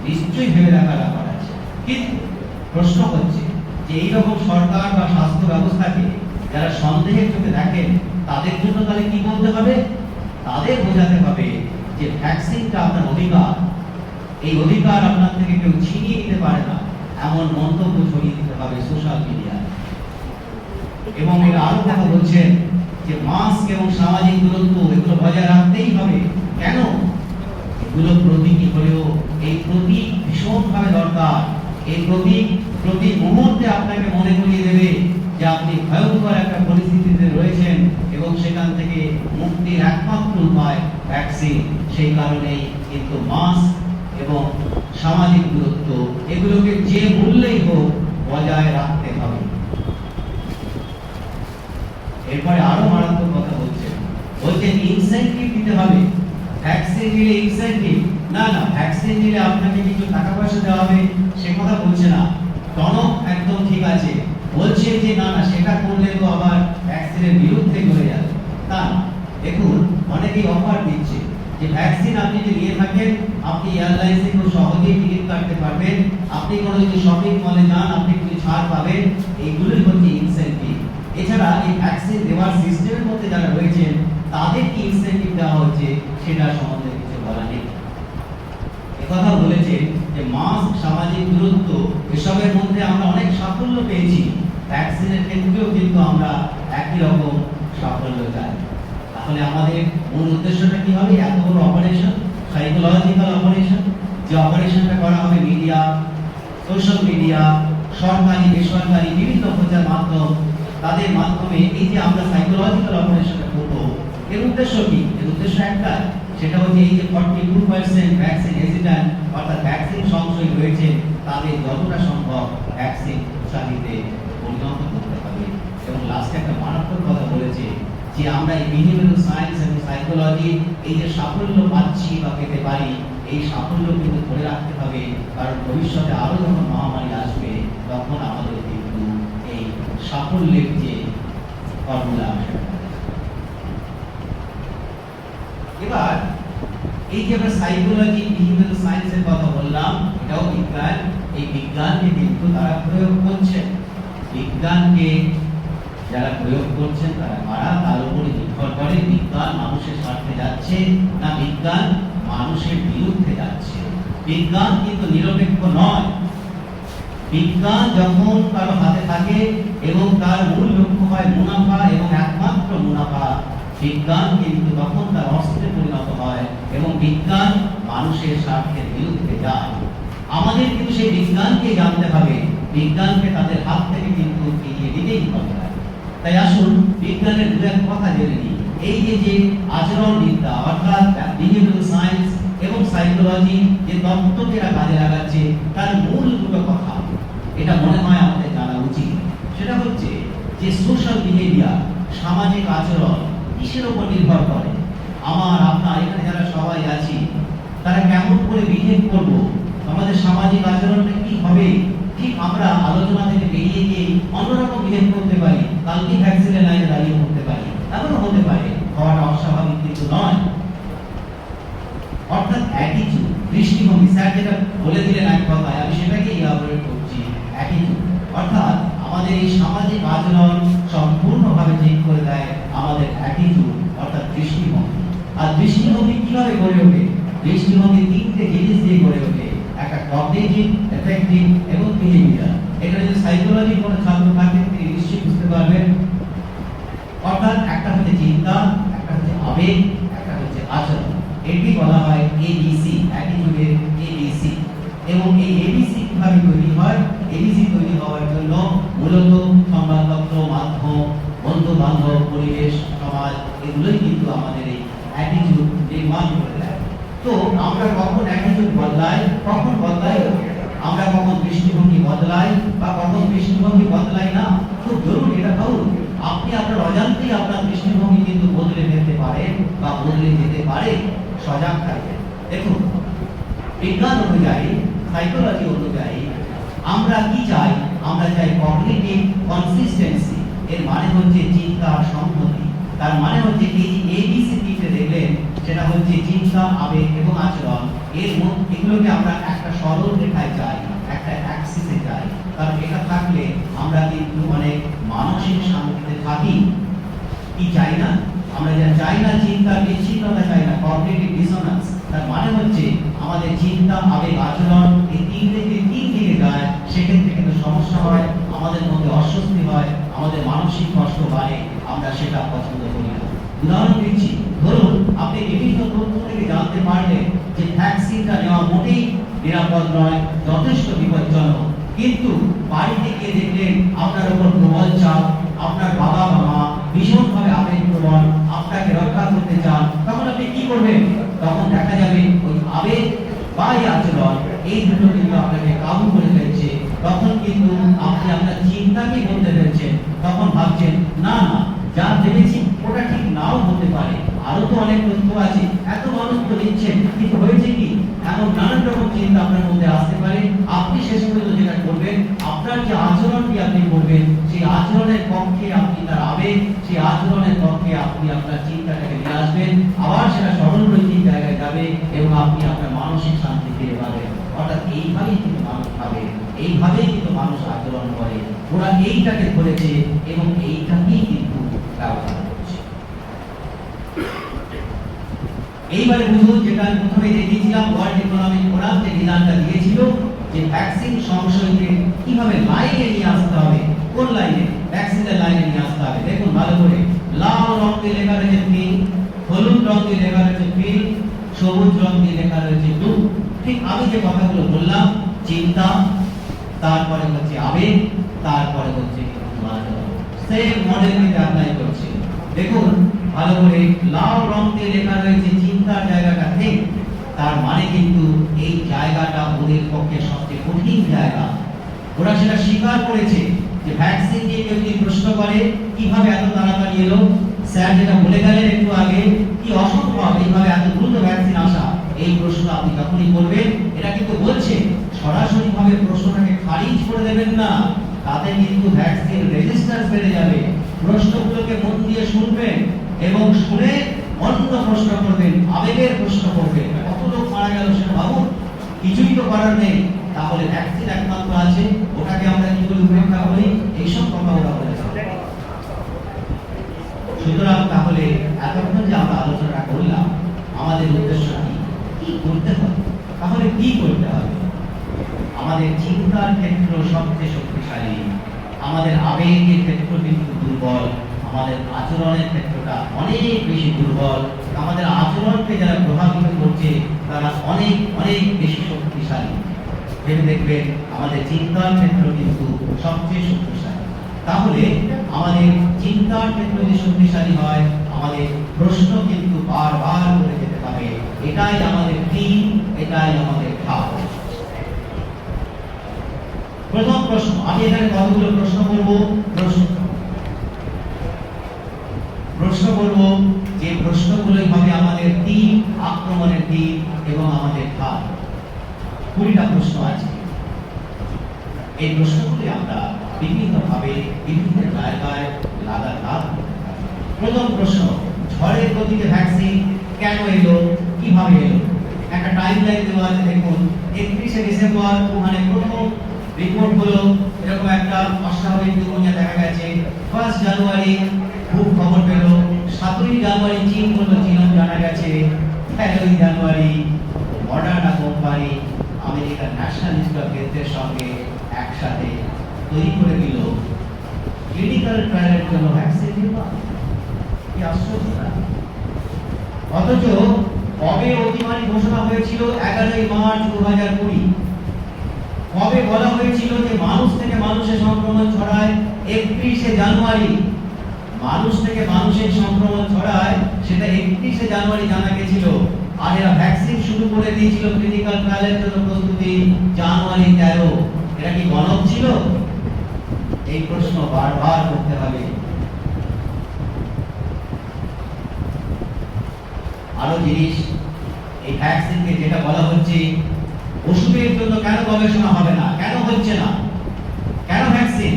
A: নিশ্চয়ই ভেবে দেখার ব্যাপার আছে। কিন্তু প্রশ্ন হচ্ছে যে এইরকম সরকার বা স্বাস্থ্য ব্যবস্থাকে যারা সন্দেহের চোখে দেখেন, তাদের জন্য তাহলে কি বলতে হবে? তাদের বোঝাতে হবে যে ভ্যাকসিনটা আপনার অধিকার, এই অধিকার আপনার থেকে কেউ ছিনিয়ে নিতে পারে না, এমন মন্তব্য ছড়িয়ে দিতে হবে সোশ্যাল মিডিয়ায়। এবং এরা আরো কথা বলছেন যে মাস্ক এবং সামাজিক দূরত্ব এগুলো বজায় রাখতেই হবে। কেন? এগুলো প্রতীকী হলেও এই প্রতীক ভীষণভাবে দরকার। এই প্রতীক প্রতি মুহূর্তে আপনাকে মনে করিয়ে দেবে যে আপনি ভয়ঙ্কর একটা পরিস্থিতিতে রয়েছেন এবং সেখান থেকে মুক্তির একমাত্র উপায় ভ্যাকসিন। সেই কারণেই কিন্তু মাস্ক এবং সামাজিক দূরত্ব এগুলোকে যে মূল্যেই হোক বজায় রাখতে হবে। এরপরে আরো মারাত্মক কথা বলছেন ইনসেন্টিভ দিতে হবে। ভ্যাকসিন নিলে ইনসেন্টিভ না, না ভ্যাকসিন নিলে আপনাকে কিছু টাকা পয়সা দেওয়া হবে সে কথা বলছে না। টনক একদম ঠিক আছে, বলছে যে না না সেটা করলে তো আবার ভ্যাকসিনের বিরুদ্ধে চলে যাবে। তা না, দেখুন অনেকেই অফার দিচ্ছে যে ভ্যাকসিন আপনি যদি নিয়ে থাকেন, আপনি এয়ারলাইন্সে খুব সহজেই টিকিট কাটতে পারবেন, আপনি কোনো যদি শপিং মলে যান আপনি কিছু ছাড় পাবেন, এইগুলোই হচ্ছে ইনসেন্টিভ। এছাড়া এই ভ্যাকসিন দেওয়ার সিস্টেমের মধ্যে যারা রয়েছেন তাদের কি ইনসেন্টিভ দেওয়া হচ্ছে সেটা সম্বন্ধে কিছু বলা নেই। কথা বলেছে যে মাস্ক, সামাজিক দূরত্ব, এসবের মধ্যে আমরা অনেক সাফল্য পেয়েছি। ভ্যাকসিনের ক্ষেত্রেও কিন্তু আমরা একই রকম সাফল্য চাই। তাহলে আমাদের মূল উদ্দেশ্যটা কি হবে? এত বড় অপারেশন, সাইকোলজিক্যাল অপারেশন, যে অপারেশনটা করা হবে মিডিয়া, সোশ্যাল মিডিয়া, সরকারি বেসরকারি বিভিন্ন প্রচার মাধ্যম, তাদের মাধ্যমে এই যে আমরা সাইকোলজিক্যাল অপারেশনটা করবো, এর উদ্দেশ্য কি? এর উদ্দেশ্য একটা, সেটা হচ্ছে এই যে 42% ভ্যাকসিন হেজিট্যান্ট অর্থাৎ ভ্যাকসিন সংশয় রয়েছে তাদের যতটা সম্ভব ভ্যাকসিন উৎসাহিতে পরিণত করতে হবে। এবং লাস্টে একটা মারাত্মক কথা বলেছে যে আমরা এই বিহেভিয়ারাল সায়েন্স এবং সাইকোলজি এই যে সাফল্য পাচ্ছি বা পেতে পারি, এই সাফল্য কিন্তু ধরে রাখতে হবে, কারণ ভবিষ্যতে আরো যখন মহামারী আসবে তখন আমাদের কিন্তু এই সাফল্যের যে ফর্মুলা আসবে। এবার এই যে আমরা সাইকোলজি, বিহেভিয়ারাল সায়েন্সের কথা বললাম, এটাও বিজ্ঞান। এই বিজ্ঞানকে কিন্তু তারা প্রয়োগ করছে। বিজ্ঞানকে যারা প্রয়োগ করছেন তারা কারা, তার উপরে নির্ভর করে বিজ্ঞান মানুষের স্বার্থে যাচ্ছে না বিজ্ঞান মানুষের বিরুদ্ধে যাচ্ছে। বিজ্ঞান কিন্তু নিরপেক্ষ নয়। বিজ্ঞান যখন কারো হাতে থাকে এবং তার মূল লক্ষ্য হয় মুনাফা এবং একমাত্র মুনাফা, বিজ্ঞান কিন্তু তখন তার অস্ত্রে পরিণত হয় এবং বিজ্ঞান মানুষের স্বার্থের বিরুদ্ধে যায়। আমাদের কিন্তু সেই বিজ্ঞানকে জানতে হবে, বিজ্ঞানকে তাদের হাত থেকে কিন্তু ফিরিয়ে দিতেই হবে। তাই আসুন বিজ্ঞানের দু এক কথা জেনে নিই। এই যে আচরণ বিদ্যা অর্থাৎ বিহেভিয়ারাল সায়েন্স এবং সাইকোলজি যে তত্ত্বকে এরা কাজে লাগাচ্ছে তার মূল দুটো কথা এটা মনে হয় আমাদের জানা উচিত। সেটা হচ্ছে যে সোশ্যাল বিহেভিয়ার, সামাজিক আচরণ কিসের উপর নির্ভর করে? আমার আপনার এখানে যারা সবাই আছি তারা কেমন করে বিহেভ করব, আমাদের সামাজিক আচরণটা কি হবে, ঠিক আমরা আলোচনা থেকে বেরিয়ে গিয়ে অন্যরকম বিহেভ করতে পারি, কালকে ভ্যাকসিনের লাইনে দাঁড়িয়ে করতে পারি, এমনও হতে পারে, হওয়াটা অস্বাভাবিক কিন্তু নয়। অর্থাৎ অ্যাটিটিউড, দৃষ্টিভঙ্গি, স্যার যেটা বলে দিলেন এক কথায়, আমি সেটাকে ইলাবোরেট করছি। অ্যাটিটিউড অর্থাৎ আমাদের এই সামাজিক আচরণ সম্পূর্ণভাবে ঠিক করে দেয় আমাদের অ্যাটিটিউড অর্থাৎ দৃষ্টিভঙ্গি। আর দৃষ্টিভঙ্গি কিভাবে গড়ে ওঠে? দৃষ্টিভঙ্গি তিনটে জিনিস দিয়ে গড়ে ওঠে, একটা কগনিটিভ, এফেক্টিভ এবং বিহেভিয়ার। এটা যদি সাইকোলজি কোনো ছাত্র থাকে তিনি নিশ্চয়ই বুঝতে পারবেন। অর্থাৎ একটা হচ্ছে চিন্তা, একটা হচ্ছে আবেগ, একটা হচ্ছে আচরণ। এটি বলা হয় এবিসি, অ্যাটিটিউডের এবিসি। এবং এই এবিসি কিভাবে তৈরি হয়? এবিসি তৈরি হওয়ার জন্য মূলত সংবাদপত্র, মাধ্যম, বন্ধু বান্ধব, পরিবেশ, সমাজ এগুলোই কিন্তু আমাদের এই অ্যাটিটিউড নির্মাণ করে দেয়। তো আমরা কখন অ্যাটিটিউড বদলাই, কখন বদলাই, আমরা কখন দৃষ্টিভঙ্গি বদলাই বা কখন দৃষ্টিভঙ্গি বদলাই না, খুব জরুরি এটা ভাবুন। আপনি আপনার অজান্তেই আপনার দৃষ্টিভঙ্গি কিন্তু বদলে ফেলতে পারেন বা বদলে যেতে পারে, সজাগ থাকবেন। দেখুন বিজ্ঞান অনুযায়ী, সাইকোলজি অনুযায়ী আমরা কি চাই? আমরা চাই কগনিটিভ কনসিস্টেন্সি। এর মানে হচ্ছে চিন্তার সংহতি। তার মানে হচ্ছে এই যে এবিসি টিতে দেখলেন সেটা হচ্ছে চিন্তা, আবেগ এবং আচরণ। এর মধ্যে এগুলোকে আমরা একটা সরল রেখায় চাই, একটা অ্যাক্সিসে চাই। কারণ এটা থাকলে আমরা কিন্তু অনেক মানসিক শান্তিতে থাকি। কি চাই না? আমরা যা চাই না চিন্তার বিচ্ছিন্নতা চাই না, কগনিটিভ ডিসোনেন্স। তার মানে হচ্ছে আমাদের চিন্তা, আবেগ, আচরণ এই তিন দিকে যায়, সেক্ষেত্রে কিন্তু সমস্যা হয়, আমাদের মধ্যে অস্বস্তি হয়, আমাদের মানসিক কষ্ট বাড়ে, আমরা সেটা পছন্দ করি না। উদাহরণ দিচ্ছি, ধরুন আপনি বিভিন্ন তথ্য থেকে জানতে পারলেন যে ভ্যাকসিনটা নেওয়া মোটেই নিরাপদ নয়, যথেষ্ট বিপজ্জনক, কিন্তু বাড়িতে গিয়ে দেখলেন আপনার উপর প্রবল চাপ, আপনার বাবা মা ভীষণভাবে আবেগপ্রবণ, আপনাকে রক্ষা করতে চান, তখন আপনি কি করবেন? তখন দেখা যাবে ওই আবেগ বা আচরণ এই দুটো কিন্তু আপনাকে কাবু করে ফেলছে। তখন কিন্তু আপনি আপনার চিন্তাকে বলতে ফেলছেন, তখন ভাবছেন না না যা ভেবেছি ওটা ঠিক নাও হতে পারে, আরো তো অনেক তথ্য আছে, এত মানুষ তো নিচ্ছেন, কিন্তু হয়েছে কি, এমন নানান রকম চিন্তা আপনার মধ্যে আসতে পারে। আপনি শেষ পর্যন্ত যেটা করবেন, আপনার যে আচরণটি আপনি করবেন সেই আচরণের পক্ষে আপনি তার আবেগ, সেই আচরণের পক্ষে আপনি আপনার চিন্তাটাকে নিয়ে আসবেন, আবার সেটা সরল রৈখিক জায়গায় এইভাবেই কিন্তু মানুষ ভাবে, এইভাবেই কিন্তু মানুষ আচরণ করে। ওরা এইটাকে ধরেছে এবং এইটাকেই কিন্তু ব্যবহার করছে। এইবারে বুঝুন, যেটা আমি প্রথমে দেখিয়েছিলাম, ওয়ার্ল্ড ইকোনমিক ফোরাম যে বিধানটা দিয়েছিল যে ভ্যাকসিন সংশোধনকে কিভাবে লাইনে নিয়ে আসতে হবে, কোন লাইনে, ভ্যাকসিনের লাইনে নিয়ে আসতে হবে। দেখুন ভালো করে, লাল রং দিয়ে লেখা রয়েছে পিল, হলুদ রং দিয়ে লেখা রয়েছে পিল, সবুজ রং দিয়ে লেখা রয়েছে ডু। ঠিক আমি যে কথাগুলো বললাম, চিন্তা, তারপরে হচ্ছে আবেগ, তারপরে হচ্ছে সেই মডেলকে অ্যাপ্লাই করছে। দেখুন ভালো করে, লাল রং দিয়ে লেখা রয়েছে চিন্তার জায়গাটা ঠিক, তার মানে কিন্তু এই জায়গাটা ওদের পক্ষে সবচেয়ে কঠিন জায়গা। ওরা সেটা স্বীকার করেছে যে ভ্যাকসিন নিয়ে কেউ যদি প্রশ্ন করে কিভাবে এত তাড়াতাড়ি এলো, স্যার যেটা বলে গেলেন একটু আগে, কি অসম্ভব এইভাবে এত দ্রুত ভ্যাকসিন আসা, এই প্রশ্ন আপনি যখনই করবেন, এটা কিন্তু বলছে সরাসরি ভাবে প্রশ্নটাকে খারিজ করে দেবেন না, তাতে কিন্তু ভ্যাকসিন রেজিস্ট্যান্স বেড়ে যাবে। প্রশ্নগুলোকে মন দিয়ে শুনবেন এবং শুনে অন্য প্রশ্ন করবেন, আবেগের প্রশ্ন করবেন। কত লোক মারা গেল সেটা ভাবুন, কিছুই তো করার নেই, তাহলে ভ্যাকসিন একমাত্র আছে, ওটাকে আমরা কি করে উপেক্ষা করি, এইসব কথা ওরা বলেছে। সুতরাং তাহলে এতক্ষণ যে আমরা আলোচনা করলাম, আমাদের উদ্দেশ্য কি করতে হবে, তাহলে কি করতে হবে? আমাদের চিন্তার ক্ষেত্র সবচেয়ে শক্তিশালী, আমাদের আবেগের ক্ষেত্র কিন্তু দুর্বল, আমাদের আচরণের ক্ষেত্রটা অনেক বেশি দুর্বল। আমাদের আচরণকে যারা প্রভাবিত করছে তারা অনেক অনেক বেশি শক্তিশালী। ভেবে দেখবেন আমাদের চিন্তার ক্ষেত্র কিন্তু সবচেয়ে শক্তিশালী। তাহলে আমাদের চিন্তার ক্ষেত্র যদি শক্তিশালী হয়, আমাদের প্রশ্ন কিন্তু বারবার করে যেতে হবে, এটাই আমাদের থিম, এটাই আমাদের ভাব। প্রথম প্রশ্ন, আমি এখানে কতগুলো প্রশ্ন করব, প্রশ্ন করব, যে প্রশ্নগুলোই হবে আমাদের থিম, আক্রমণের থিম এবং আমাদের ভাব। 20টা প্রশ্ন আছে। এই প্রশ্নগুলি আমরা বিভিন্নভাবে বিভিন্ন জায়গায় লাগাতার। প্রথম প্রশ্ন, ঝড়ের গতিতে ভ্যাকসিন কেন এলো, কিভাবে এলো? একটা টাইমলাইন দেওয়া আছে, দেখুন 31শে ডিসেম্বর ওখানে প্রথম রিপোর্ট হলো এরকম একটা অস্বাভাবিক নিউমোনিয়া দেখা গেছে। 1 জানুয়ারি খুব খবর পেল, 7ই জানুয়ারি চীন বললো চীন জানা গেছে, 13ই জানুয়ারি মডার্না কোম্পানি আমেরিকার ন্যাশনাল ইনস্টিটিউট অফ হেলথের সঙ্গে একসাথে তৈরি করে দিল ক্লিনিক্যাল ট্রায়ালের জন্য ভ্যাকসিন দিল। কি আশ্চর্য না? অথচ কবে অতিমারি ঘোষণা হয়েছিল? 11ই মার্চ 2020। কবে বলা হয়েছিল যে মানুষ থেকে মানুষে সংক্রমণ ছড়ায়? 31শে জানুয়ারি। মানুষ থেকে মানুষের সংক্রমণ ছড়ায়, সেটা 31শে জানুয়ারি জানা গেছিল। আর এরা ভ্যাকসিন শুরু করে দিয়েছিল ক্লিনিক্যাল ট্রায়ালের জন্য প্রস্তুতি জানুয়ারি 13। এটা কি গণক ছিল? এই প্রশ্ন বারবার করতে হবে। আরো জিনিস, এই ভ্যাকসিনকে যেটা বলা হচ্ছে ওষুধের জন্য কেন গবেষণা হবে না, কেন হচ্ছে না, কেন ভ্যাকসিন?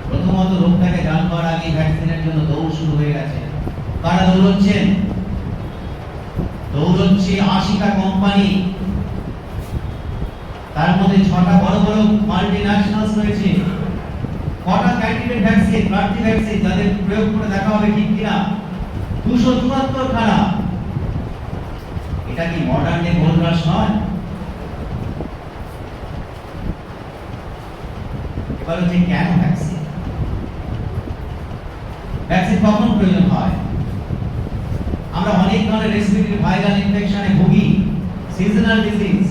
A: প্রথমত রোগটাকে জানবার আগে ভ্যাকসিনের জন্য দৌড় শুরু হয়ে গেছে। কারা দৌড়চ্ছেন? দৌড়চ্ছে 80টা কোম্পানি, তার মধ্যে 6টা বড় বড় মাল্টিন্যাশনালস রয়েছে। কটা ক্যান্ডিডেট ভ্যাকসিন, প্রার্থী ভ্যাকসিন, যাদের প্রয়োগ করে দেখা হবে ঠিক কিনা? 274 খানা। এটা কি মডার্ন ডে গোল্ড রাশ নয়? এবার হচ্ছে কেন ভ্যাকসিন? ভ্যাকসিন কখন প্রয়োজন হয়? আমরা অনেক ধরনের রেসপিরেটরি ভাইরাল ইনফেকশনে ভুগি, সিজনাল ডিজিজ।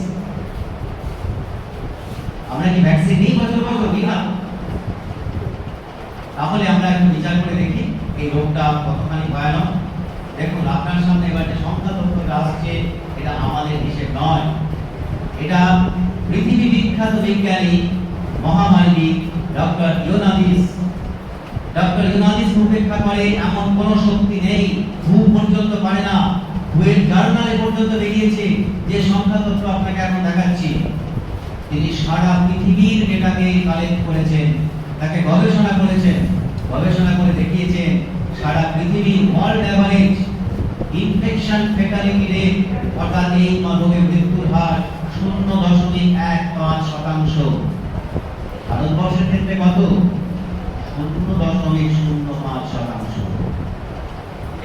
A: আমরা কি ভ্যাকসিন নিই বছর বছর? না। তাহলে আমরা একটু বিচার করে দেখি এই রোগটা কতখানি ভয়ানক। দেখুন আপনার সামনে এবার যে সংখ্যা তথ্যটা আসছে, এটা আমাদের হিসেব নয়, এটা পৃথিবী বিখ্যাত বিজ্ঞানী মহামানবিক ডক্টর ইউনানিস উপেক্ষা করে এমন কোন শক্তি নেই, হু পর্যন্ত পারে না। হুয়ের জার্নালে পর্যন্ত বেরিয়েছে যে সংখ্যা তথ্য আপনাকে এখন দেখাচ্ছি। তিনি সারা পৃথিবীর ডেটাকে কালেক্ট করেছেন, তাকে গবেষণা করেছেন, গবেষণা করে দেখিয়েছেন সারা পৃথিবীর world average infection fatality rate, অর্থাৎ এই রোগে মৃত্যুর হার 0.15%। ভারতবর্ষের ক্ষেত্রে কত? 0.05%।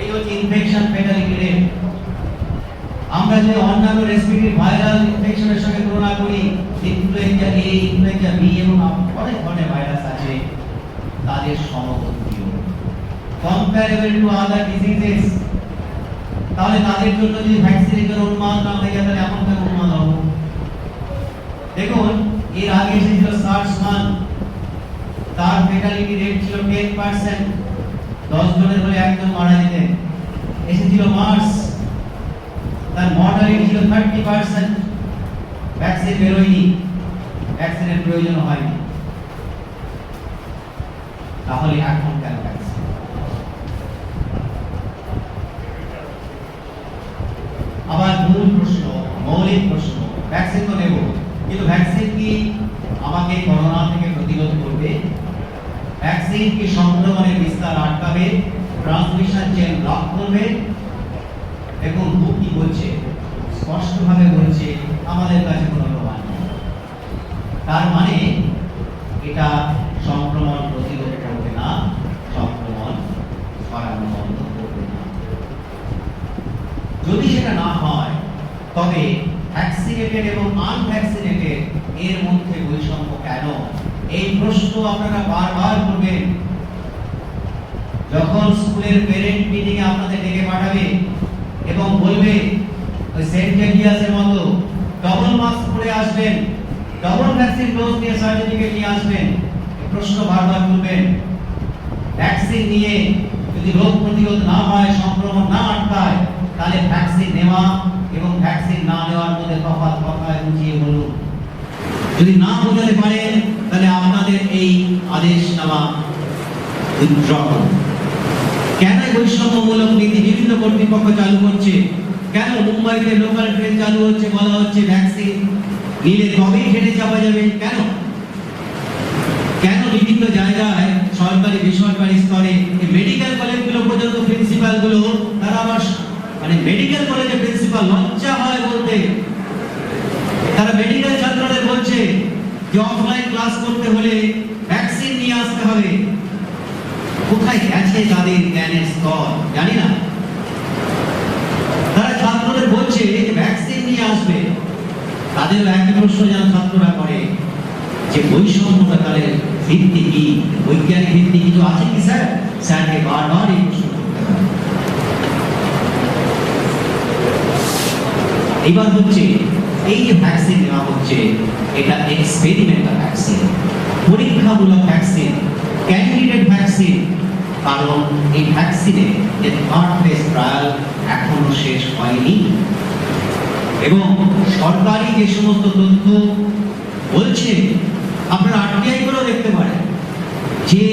A: এই হচ্ছে ইনফেকশন ফেটালিটি রেট। আমরা যে অন্যান্য রেসপিরেটরি ভাইরাল ইনফেকশনের সঙ্গে তুলনা করি, ইনফ্লুয়েঞ্জা এ, ইনফ্লুয়েঞ্জা বি এবং অনেক ধরনের ভাইরাস আছে, তাদের সমগোত্রীয়, কম্পারেবল টু আদার ডিজিজেস। তাহলে তাদের জন্য যদি ভ্যাকসিনের জন্য উন্মাদ না হয়ে যায়, তাহলে এখন কেন উন্মাদ হবো? দেখুন, এর আগে এসেছিল SARS-1, তার ফেটালিটি রেট ছিল 10%, 10 জনের হলে একজন মারা যেতেন। এসেছিল মার্স, তার মর্টালিটি ছিল 30%। ভ্যাকসিন বেরোয়নি, ভ্যাকসিনের প্রয়োজন হয়নি। তাহলে এখন কেন ভ্যাকসিন? আবার মূল প্রশ্ন, মৌলিক প্রশ্ন, ভ্যাকসিন তো নেব, কিন্তু ভ্যাকসিন কি আমাকে করোনা থেকে প্রতিরোধ করবে? ভ্যাকসিন কি সংক্রমণের বিস্তার আটকাবে, ট্রান্সমিশন চেইন ব্লক করবে? দেখুন, কি বলছে, স্পষ্টভাবে বলছে আমাদের কাছে কোনো প্রমাণ নেই। তার মানে এটা সংক্রমণ প্রতিরোধ করবে না, সংক্রমণ ছড়ানো বন্ধ করবে না। যদি সেটা না হয়, তবে ভ্যাকসিনেটেড এবং আনভ্যাকসিনেটেড এর মধ্যে বৈষম্য কেন? এই প্রশ্ন আপনারা বারবার করবেন। যখন স্কুলের প্যারেন্ট মিটিং এ আপনাদের ডেকে পাঠাবে এবং বলবে ওই সেন্ট জেভিয়ার্সের মতো ডবল মাস্ক পরে আসবেন, ডবল ভ্যাকসিন ডোজ নিয়ে সার্টিফিকেট নিয়ে আসবেন, প্রশ্ন বারবার করবেন। ভ্যাকসিন নিয়ে যদি রোগ প্রতিরোধ না হয়, সংক্রমণ না আটকায়, তাহলে ভ্যাকসিন নেওয়া এবং ভ্যাকসিন না নেওয়ার মধ্যে তফাৎ কথায় বুঝিয়ে বলুন। যদি না বোঝাতে পারেন, তাহলে আপনাদের এই আদেশনামা উইথড্র করুন। কেন বৈষম্যমূলক নীতি বিভিন্ন কর্তৃপক্ষ চালু করছে? কেন মুম্বাইতে লোকাল ট্রেন চালু হচ্ছে, বলা হচ্ছে ভ্যাকসিন নিলে তবেই হেঁটে যাওয়া যাবে? কেন কেন বিভিন্ন জায়গায় সরকারি বেসরকারি স্তরে মেডিকেল কলেজগুলো পর্যন্ত প্রিন্সিপাল গুলো, তারা আবার মানে মেডিকেল কলেজের প্রিন্সিপাল লজ্জা হয় বলতে, তারা মেডিকেল ছাত্রদের বলছে যে অফলাইন ক্লাস করতে হলে ভ্যাকসিন নিয়ে আসতে হবে। কোথায় গেছে তাদের জ্ঞানের স্তর জানি না। তারা ছাত্রদের বলছে ভ্যাকসিন নিয়ে আসবে। তাদের একই প্রশ্ন যেন ছাত্ররা করে যে বৈষম্যটা তাদের ভিত্তি কি, বৈজ্ঞানিক ভিত্তি কিছু আছে কি স্যার? স্যারকে বারবার এই প্রশ্ন করতে হবে। এবার হচ্ছে এই যে ভ্যাকসিন নেওয়া হচ্ছে, এটা এক্সপেরিমেন্টাল ভ্যাকসিন, পরীক্ষামূলক ভ্যাকসিন, ক্যান্ডিডেট ভ্যাকসিন। কারণ এই ভ্যাকসিনে যে থার্ড ফেজ ট্রায়াল এখনো শেষ হয়নি এবং সরকারি যে সমস্ত তথ্য বলছে, আপনারা আরটিআই করেও দেখতে পারেন যে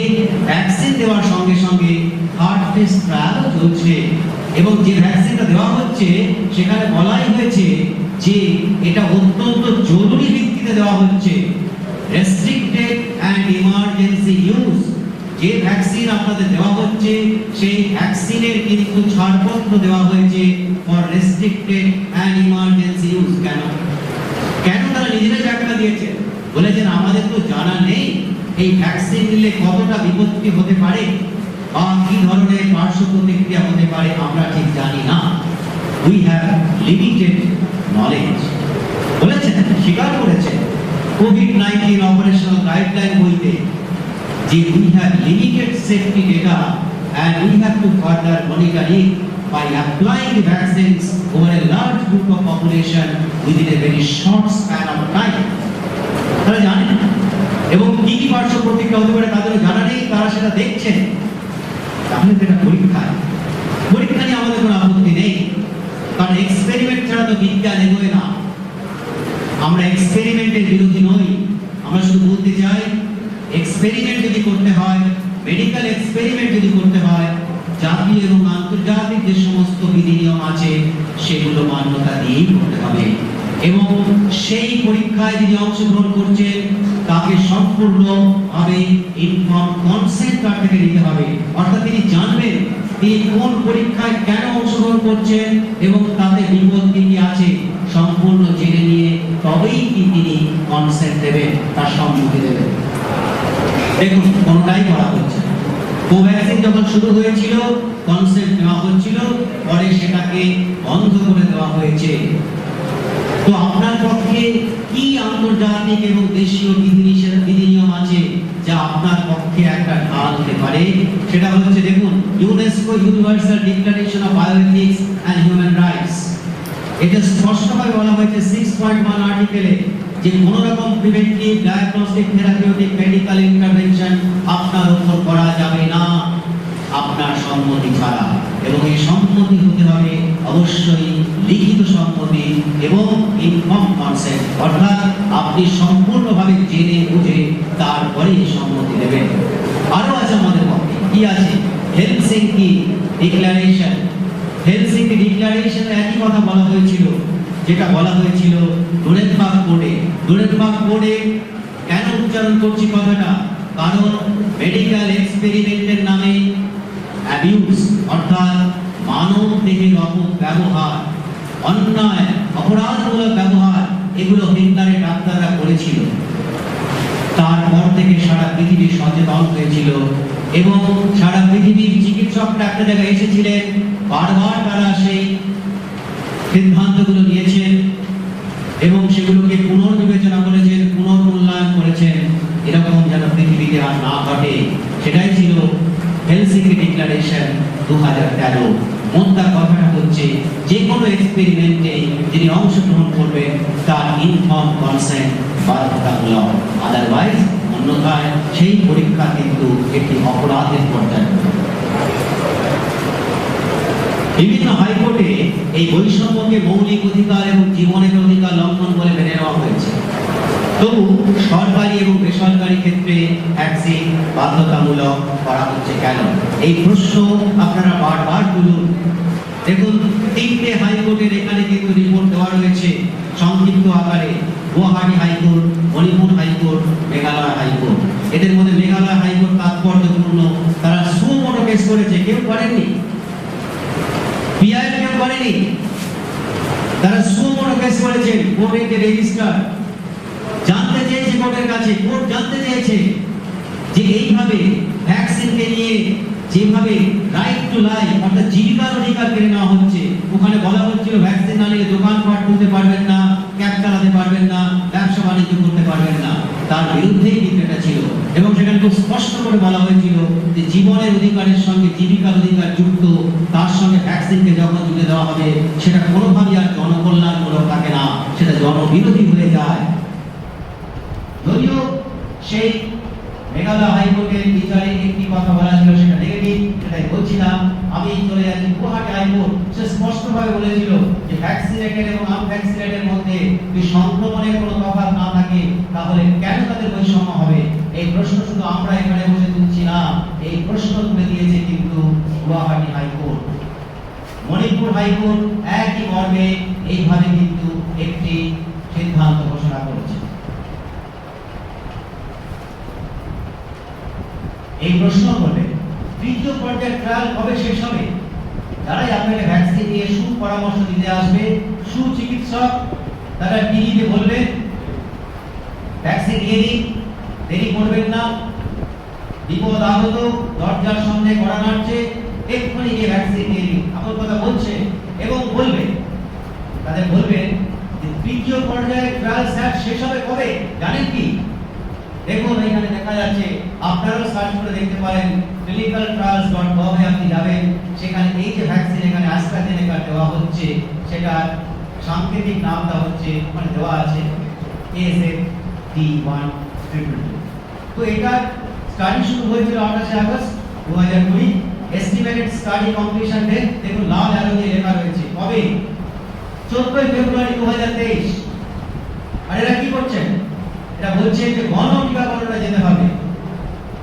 A: ভ্যাকসিন দেওয়ার সঙ্গে সঙ্গে থার্ড ফেজ ট্রায়ালও চলছে এবং যে ভ্যাকসিনটা দেওয়া হচ্ছে সেখানে বলাই হয়েছে যে এটা অত্যন্ত জরুরি ভিত্তিতে দেওয়া হচ্ছে, রেস্ট্রিক্টেড অ্যান্ড ইমার্জেন্সি ইউজ। যে ভ্যাকসিন আপনাদের দেওয়া হচ্ছে সেই ভ্যাকসিনের কিন্তু ছাড়পত্র দেওয়া হয়েছে for restricted and emergency use. কেন কেন তারা নিজেরাই ব্যাখ্যা দিয়েছে, বলেছেন আমাদের তো জানা নেই এই ভ্যাকসিন নিলে কতটা বিপত্তি হতে পারে বা কি ধরনের পার্শ্ব প্রতিক্রিয়া হতে পারে আমরা ঠিক জানি না। উই হ্যাভ লিমিটেড নলেজ বলেছেন, স্বীকার করেছেন কোভিড-19 অপারেশনাল গাইডলাইন বইতে যে we have limited safety data and we have to further monitor it by applying the vaccines over a large group of population within a very short span of time. তারা জানেন এবং কি কি পার্শ্ব প্রতিক্রিয়া হতে পারে তাদেরও জানা নেই, তারা সেটা দেখছেন। তাহলে এটা পরীক্ষা নিয়ে আমাদের কোনো আপত্তি নেই, কারণ এক্সপেরিমেন্ট ছাড়া তো বিজ্ঞান এগোয় না। আমরা এক্সপেরিমেন্টের বিরোধী নই, আমরা শুধু বলতে চাই এক্সপেরিমেন্ট যদি করতে হয়, মেডিকেল এক্সপেরিমেন্ট যদি করতে হয়, জাতীয় এবং আন্তর্জাতিক যে সমস্ত বিধি নিয়ম আছে সেগুলো মান্যতা দিয়েই করতে হবে এবং সেই পরীক্ষায় যিনি অংশগ্রহণ করছেন তাকে সম্পূর্ণভাবে ইনফর্ম কনসেন্ট তার থেকে নিতে হবে। অর্থাৎ তিনি জানবেন তিনি কোন পরীক্ষায় কেন অংশগ্রহণ করছেন এবং তাতে বিপদ কি আছে সম্পূর্ণ জেনে নিয়ে তবে ঠিকই তিনি কনসেন্ট দেবেন, তার সম্মতি দেবেন। দেখুন কোনটাই করা হচ্ছে না। কোভ্যাক্সিন যখন শুরু হয়েছিল কনসেন্ট নেওয়া হচ্ছিল, পরে সেটাকে বন্ধ করে দেওয়া হয়েছে। তো আপনার পক্ষে কি আন্তর্জাতিক এবং দেশীয় বিধিনিয়ম আছে যা আপনার পক্ষে একটা ঢাল হতে পারে? সেটা হচ্ছে দেখুন UNESCO universal declaration of bioethics and human rights. এটা স্পষ্টভাবে বলা হয়েছে 6.1 আর্টিকেলে যে কোন রকম preventive, diagnostic, therapeutic, medical intervention আপনার উপর করা যাবে না আপনার সম্মতি ছাড়া, এবং এই সম্মতি হতে হবে অবশ্যই লিখিত সম্মতি এবং ইনফর্ম কনসেন্ট, অর্থাৎ আপনি সম্পূর্ণভাবে জেনে বুঝে তারপরে সম্মতি দেবেন। আরো আছে আমাদের পক্ষে কি আছে? Helsinki declaration. হেলসিঙ্কি ডিক্লারেশনে একই কথা বলা হয়েছিল যেটা বলা হয়েছিল নুরেমবার্গ কোডে। নুরেমবার্গ কোডে কেন উচ্চারণ করছি কথাটা? কারণ মেডিকেল এক্সপেরিমেন্টের নামে অ্যাবিউজ অর্থাৎ মানব দেহের অপব্যবহার, অন্যায়, অপরাধমূলক ব্যবহার, এগুলো হিটলারের ডাক্তাররা করেছিল। তারপর থেকে সারা পৃথিবী সচেতন হয়েছিল এবং সারা পৃথিবীর চিকিৎসকরা একটা জায়গায় এসেছিলেন, বারবার তারা সেই সিদ্ধান্তগুলো নিয়েছেন এবং সেগুলোকে পুনর্বিবেচনা করেছেন, পুনর্মূল্যায়ন করেছেন, এরকম যেন পৃথিবীতে আর না ঘটে। সেটাই ছিল হেলসিঙ্কি ডিক্লারেশন 2013। মোদ্দা কথাটা হচ্ছে যে কোনো এক্সপেরিমেন্টে যিনি অংশগ্রহণ করবেন তার ইনফর্ম কনসেন্ট বাধ্যতামূলক, আদারওয়াইজ অন্যথায় সেই পরীক্ষা কিন্তু একটি অপরাধের পর্যায়ে। বিভিন্ন হাইকোর্টে এই বৈষম্যকে মৌলিক অধিকার এবং জীবনের অধিকার লঙ্ঘন বলে মেনে নেওয়া হয়েছে। তবু সরকারি এবং বেসরকারি ক্ষেত্রে ভ্যাকসিন বাধ্যতামূলক করা হচ্ছে কেন? এই প্রশ্ন আপনারা বারবার তুলুন। দেখুন 3টে হাইকোর্টের এখানে কিন্তু রিপোর্ট দেওয়া রয়েছে সংক্ষিপ্ত আকারে। Guwahati high court, Manipur high court, Meghalaya high court. এদের মধ্যে মেঘালয় হাইকোর্ট তাৎপর্যপূর্ণ, তারা সুমোটো কেস করেছে, কেউ করেননি, পিআই কেউ করেনি, তারা সুমোটো কেস করেছেন কোর্টে রেজিস্টার। জানতে চেয়েছে কোর্টের কাছে, কোর্ট জানতে চেয়েছে যে এইভাবে ভ্যাকসিনকে নিয়ে যেভাবে রাইট টু লাইফ অর্থাৎ জীবিকার অধিকার কেড়ে নেওয়া হচ্ছে। ওখানে বলা হচ্ছিল ভ্যাকসিন না নিলে দোকানপাট খুলতে পারবেন না, ক্যাব চালাতে পারবেন না, ব্যবসা বাণিজ্য করতে পারবেন না। তার বিরুদ্ধেই কিন্তু এটা ছিল এবং সেখানে খুব স্পষ্ট করে বলা হয়েছিল যে জীবনের অধিকারের সঙ্গে জীবিকার অধিকার যুক্ত, তার সঙ্গে ভ্যাকসিনকে যখন জুড়ে দেওয়া হবে সেটা কোনোভাবেই আর জনকল্যাণমূলক থাকে না, সেটা জনবিরোধী হয়ে যায়। যদিও সেই মেঘালয় হাইকোর্টের বিচারে একটি কথা বলা ছিল সেটা নেগেটিভ, সেটাই বলছিলাম। আমি চলে যাচ্ছি গুয়াহাটি হাইকোর্ট। সে স্পষ্টভাবে বলেছিল যে ভ্যাকসিনেটেড এবং আনভ্যাকসিনেটেড মধ্যে যদি সংক্রমণের কোনো তফাৎ না থাকে তাহলে কেন তাদের বৈষম্য হবে? এই প্রশ্ন শুধু আমরা এখানে বসে তুলছি না, এই প্রশ্ন তুলে দিয়েছে কিন্তু গুয়াহাটি হাইকোর্ট। মণিপুর হাইকোর্ট একই মর্মে এইভাবে কিন্তু একটি সিদ্ধান্ত ঘোষণা করেছে। এই প্রশ্ন করলে তৃতীয় পর্যায়ের ট্রায়াল কবে শেষ হবে? যারাই আপনাকে ভ্যাকসিন নিয়ে সুপরামর্শ দিতে আসবে, সুচিকিৎসক, তারা টিভিতে বলবেন ভ্যাকসিন নিয়ে নিন, দেরি করবেন না, বিপদ আগত, দরজার সামনে কড়া নাড়ছে, এক্ষুনি গিয়ে ভ্যাকসিন নিয়ে নিন, আমার কথা বলছে। এবং বলবেন, তাদের বলবেন যে তৃতীয় পর্যায়ের ট্রায়াল শেষ হবে কবে জানেন কি? দেখুন এখানে দেখা যাচ্ছে, আপনারাও সার্চ করে দেখতে পারেন, clinicaltrials.gov এ আপনি যাবেন, সেখানে এই যে ভ্যাকসিন এখানে অ্যাস্ট্রাজেনেকা দেওয়া হচ্ছে সেটা সাংকেতিক নামটা হচ্ছে মানে দেওয়া আছে AZD122। তো এটা স্টাডি শুরু হয়েছিল 28 August 2020। Estimated study completion date দেখুন লাল অ্যারো দিয়ে লেখা রয়েছে কবে? 14 ফেব্রুয়ারি 2023। আর এরা কি করছেন? এটা বলছে যে গণ টিকাকরণে যেতে হবে।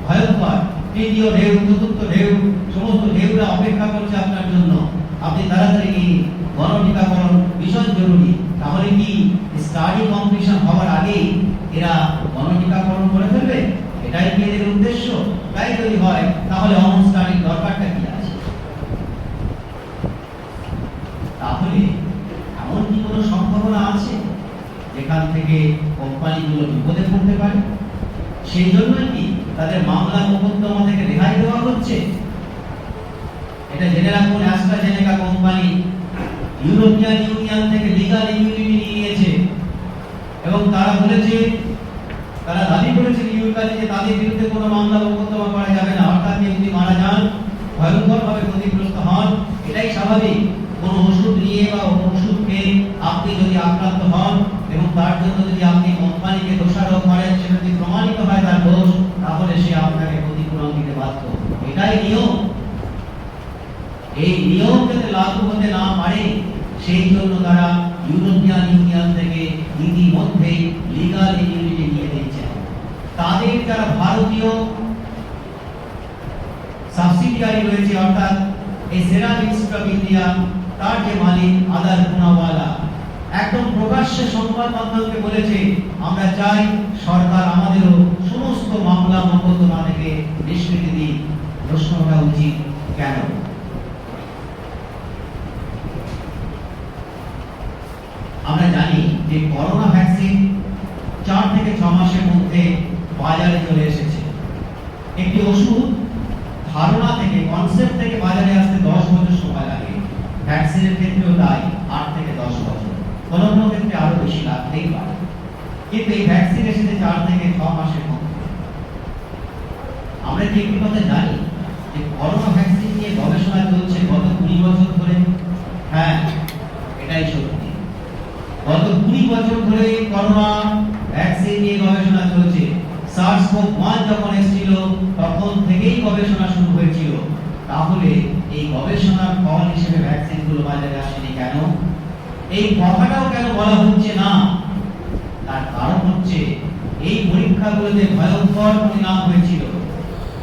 A: ভয়ঙ্কর তৃতীয় ঢেউ, চতুর্থ ঢেউ, সমস্ত ঢেউরা অপেক্ষা করছে আপনার জন্য। আপনি তাড়াতাড়ি গণ টিকাকরণ ভীষণ জরুরি। তাহলে কি স্টাডি কমপ্লিশন হওয়ার আগেই এরা গণ টিকাকরণ করে ফেলবে? এটাই কি এদের উদ্দেশ্য? তাই যদি হয় তাহলে অন স্টাডির দরকারটা কি আছে? তাহলে এমন কি কোনো সম্ভাবনা আছে যেখানে সেখান থেকে কোম্পানিগুলো বিপদে পড়তে পারে। সেই জন্য কি তাদের মামলা মোকদ্দমা থেকে রেহাই দেওয়া হচ্ছে? এটা জেনে রাখুন, অ্যাস্ট্রাজেনেকা কোম্পানি ইউরোপিয়ান ইউনিয়ন থেকে লিগাল ইমিউনিটি নিয়েছে এবং তারা বলেছে, তারা দাবি করেছে ইউর কাছে যে তাদের বিরুদ্ধে কোনো মামলা মোকদ্দমা করা যাবে না। অর্থাৎ কেউ যদি মারা যান, ভয়ঙ্করভাবে ক্ষতিগ্রস্ত হন, এটাই স্বাভাবিক। কোনো ওষুধ নিয়ে বা ওষুধ খেয়ে আপনি যদি আক্রান্ত হন এবং তার জন্য যদি আপনি কোম্পানিকে দোষারোপ করেন, সেটা যদি প্রমাণিত হয় তার দোষ, তাহলে সে আপনাকে ক্ষতিপূরণ দিতে বাধ্য। এটাই নিয়ম। এই নিয়ম যাতে লাগু হতে না পারে সেই জন্য তারা ইউরোপিয়ান ইউনিয়ন থেকে ইতিমধ্যে লিগাল ইমিউনিটি নিয়ে নিচ্ছে। তাদের যারা ভারতীয় সাবসিডিয়ারি রয়েছে, অর্থাৎ এই সেরাম ইনস্টিটিউট অফ ইন্ডিয়া, তার যে মালিক আদার পুনাওয়ালা একদম প্রকাশ্যে সংবাদ মাধ্যমকে বলেছে, আমরা চাই সরকার আমাদেরও সমস্ত মামলা মোকদ্দমা থেকে নিষ্কৃতি দিক। প্রশ্ন ওঠা উচিত, কেন? আমরা জানি যে করোনা ভ্যাকসিন 4 থেকে 6 মাসের মধ্যে বাজারে চলে এসেছে। একটি ওষুধ ধারণা থেকে, কনসেপ্ট থেকে বাজারে আসতে 10 বছর সময় লাগে। ভ্যাকসিনের ক্ষেত্রেও তাই, 8 থেকে 10 বছর, কোনো কোনো ক্ষেত্রে আরো বেশি লাগতেই পারে। কিন্তু এই ভ্যাকসিন এসেছে 4 থেকে 6 মাসের মধ্যে। আমরা কি একটি কথা জানি যে করোনা ভ্যাকসিন নিয়ে গবেষণা চলছে গত 20 বছর ধরে? হ্যাঁ, এটাই সত্যি। গত 20 বছর ধরে করোনা ভ্যাকসিন নিয়ে গবেষণা চলছে। SARS-CoV-1 যখন এসেছিল তখন থেকেই গবেষণা শুরু হয়েছিল। তাহলে এই গবেষণার ফল হিসেবে ভ্যাকসিনগুলো বাজারে আসেনি কেন? এই কথাটাও কেন বলা হচ্ছে না? তার কারণ হচ্ছে এই পরীক্ষাগুলোতে ভয়ঙ্কর পরিণাম হয়েছিল।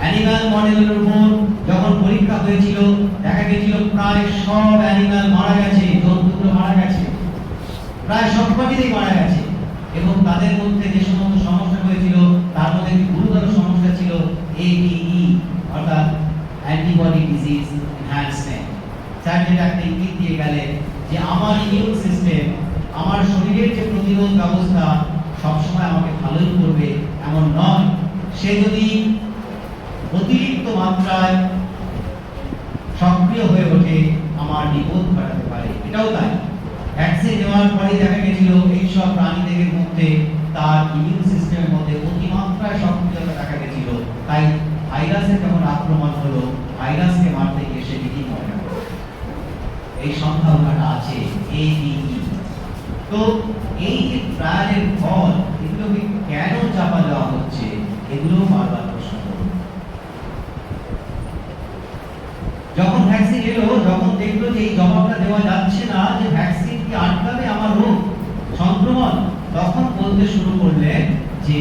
A: অ্যানিমাল মডেলের উপর যখন পরীক্ষা হয়েছিল, দেখা গেছিল প্রায় সব অ্যানিমাল মারা গেছে, জন্তুগুলো মারা গেছে, প্রায় সবকটিতেই মারা গেছে। এবং তাদের মধ্যে যে সমস্ত সমস্যা হয়েছিল তার মধ্যে গুরুতর সমস্যা ছিল ADE, অর্থাৎ অ্যান্টিবডি ডিজিজ এনহ্যান্সমেন্ট। স্যার যেটা একটা ইঙ্গিত দিয়ে গেলেন যে আমার ইমিউন সিস্টেম, আমার শরীরের যে প্রতিরোধ ব্যবস্থা সবসময় আমাকে ভালোই করবে এমন নয়, সে যদি অতিরিক্ত মাত্রায় সক্রিয় হয়ে ওঠে আমার বিপদ ঘটাতে পারে। এটাও তাই, ভ্যাকসিন নেওয়ার পরে দেখা গেছিল এইসব প্রাণীদের মধ্যে তার ইমিউন সিস্টেমের মধ্যে অতিমাত্রায় সক্রিয়তা দেখা গেছিল। তাই ভাইরাসের যখন আক্রমণ হলো, ভাইরাসকে মারতে গিয়ে সে বিধি করে না। এই সম্ভাবনাটা আছে ADE। তো এই যে ট্রায়ালের ফল, এগুলোকে কেন চাপা দেওয়া হচ্ছে, এগুলো বারবার প্রশ্ন করুন। যখন ভ্যাকসিন এলো, যখন দেখলো যে এই জবাবটা দেওয়া যাচ্ছে না যে ভ্যাকসিন কি আটকাবে আমার রোগ সংক্রমণ, তখন বলতে শুরু করলেন যে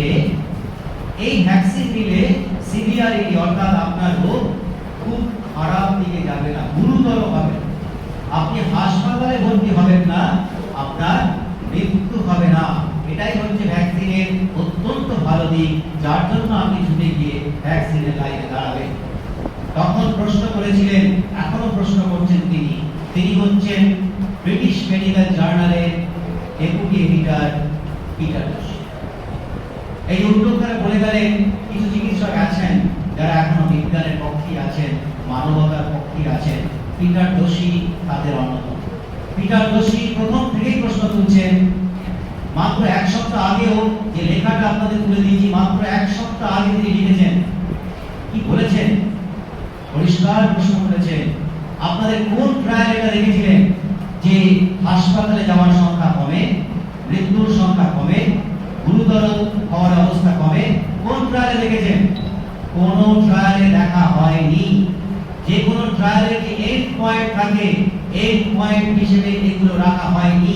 A: এই ভ্যাকসিন নিলে সিভিয়ারিটি, অর্থাৎ আপনার রোগ খুব খারাপ দিকে যাবে না, গুরুতর হবে না, আপনি হাসপাতালে ভর্তি হবেন না, আপনার মৃত্যু হবে না। এটাই হচ্ছে ভ্যাকসিনের অত্যন্ত ভালো দিক, যার জন্য আপনি ছুটে গিয়ে ভ্যাকসিনের লাইনে দাঁড়াবেন। তখন প্রশ্ন করেছিলেন, এখনো প্রশ্ন করছেন তিনি হচ্ছেন ব্রিটিশ মেডিকেল জার্নালের ডেপুটি এডিটর পিটার ডোশি। এই উদ্যোক্তারা বলে গেলেন, কিছু চিকিৎসক আছেন যারা এখনো বিজ্ঞানের পক্ষে আছেন, মানবতার পক্ষে আছেন। পিটার ডোশি তাদের অন্যতম। পিটার ডোশি প্রথম থেকেই প্রশ্ন তুলছেন। মাত্র 1 সপ্তাহ আগেও যে লেখাটা আপনাদের তুলে দিয়েছি, মাত্র 1 সপ্তাহ আগে তিনি লিখেছেন। কি বলেছেন? পরিষ্কার প্রশ্ন করেছেন, আপনাদের কোন ট্রায়াল এটা দেখেছিলেন যে হাসপাতালে যাওয়ার সংখ্যা কমে, মৃত্যুর সংখ্যা কমে, গুরুতর হওয়ার অবস্থা কমে? কোন ট্রায়ালে দেখেছেন? কোন ট্রায়ালে দেখা হয়নি। যে কোন ট্রায়ালের যে এন্ড পয়েন্ট থাকে, এন্ড পয়েন্ট হিসেবে এগুলো রাখা হয়নি।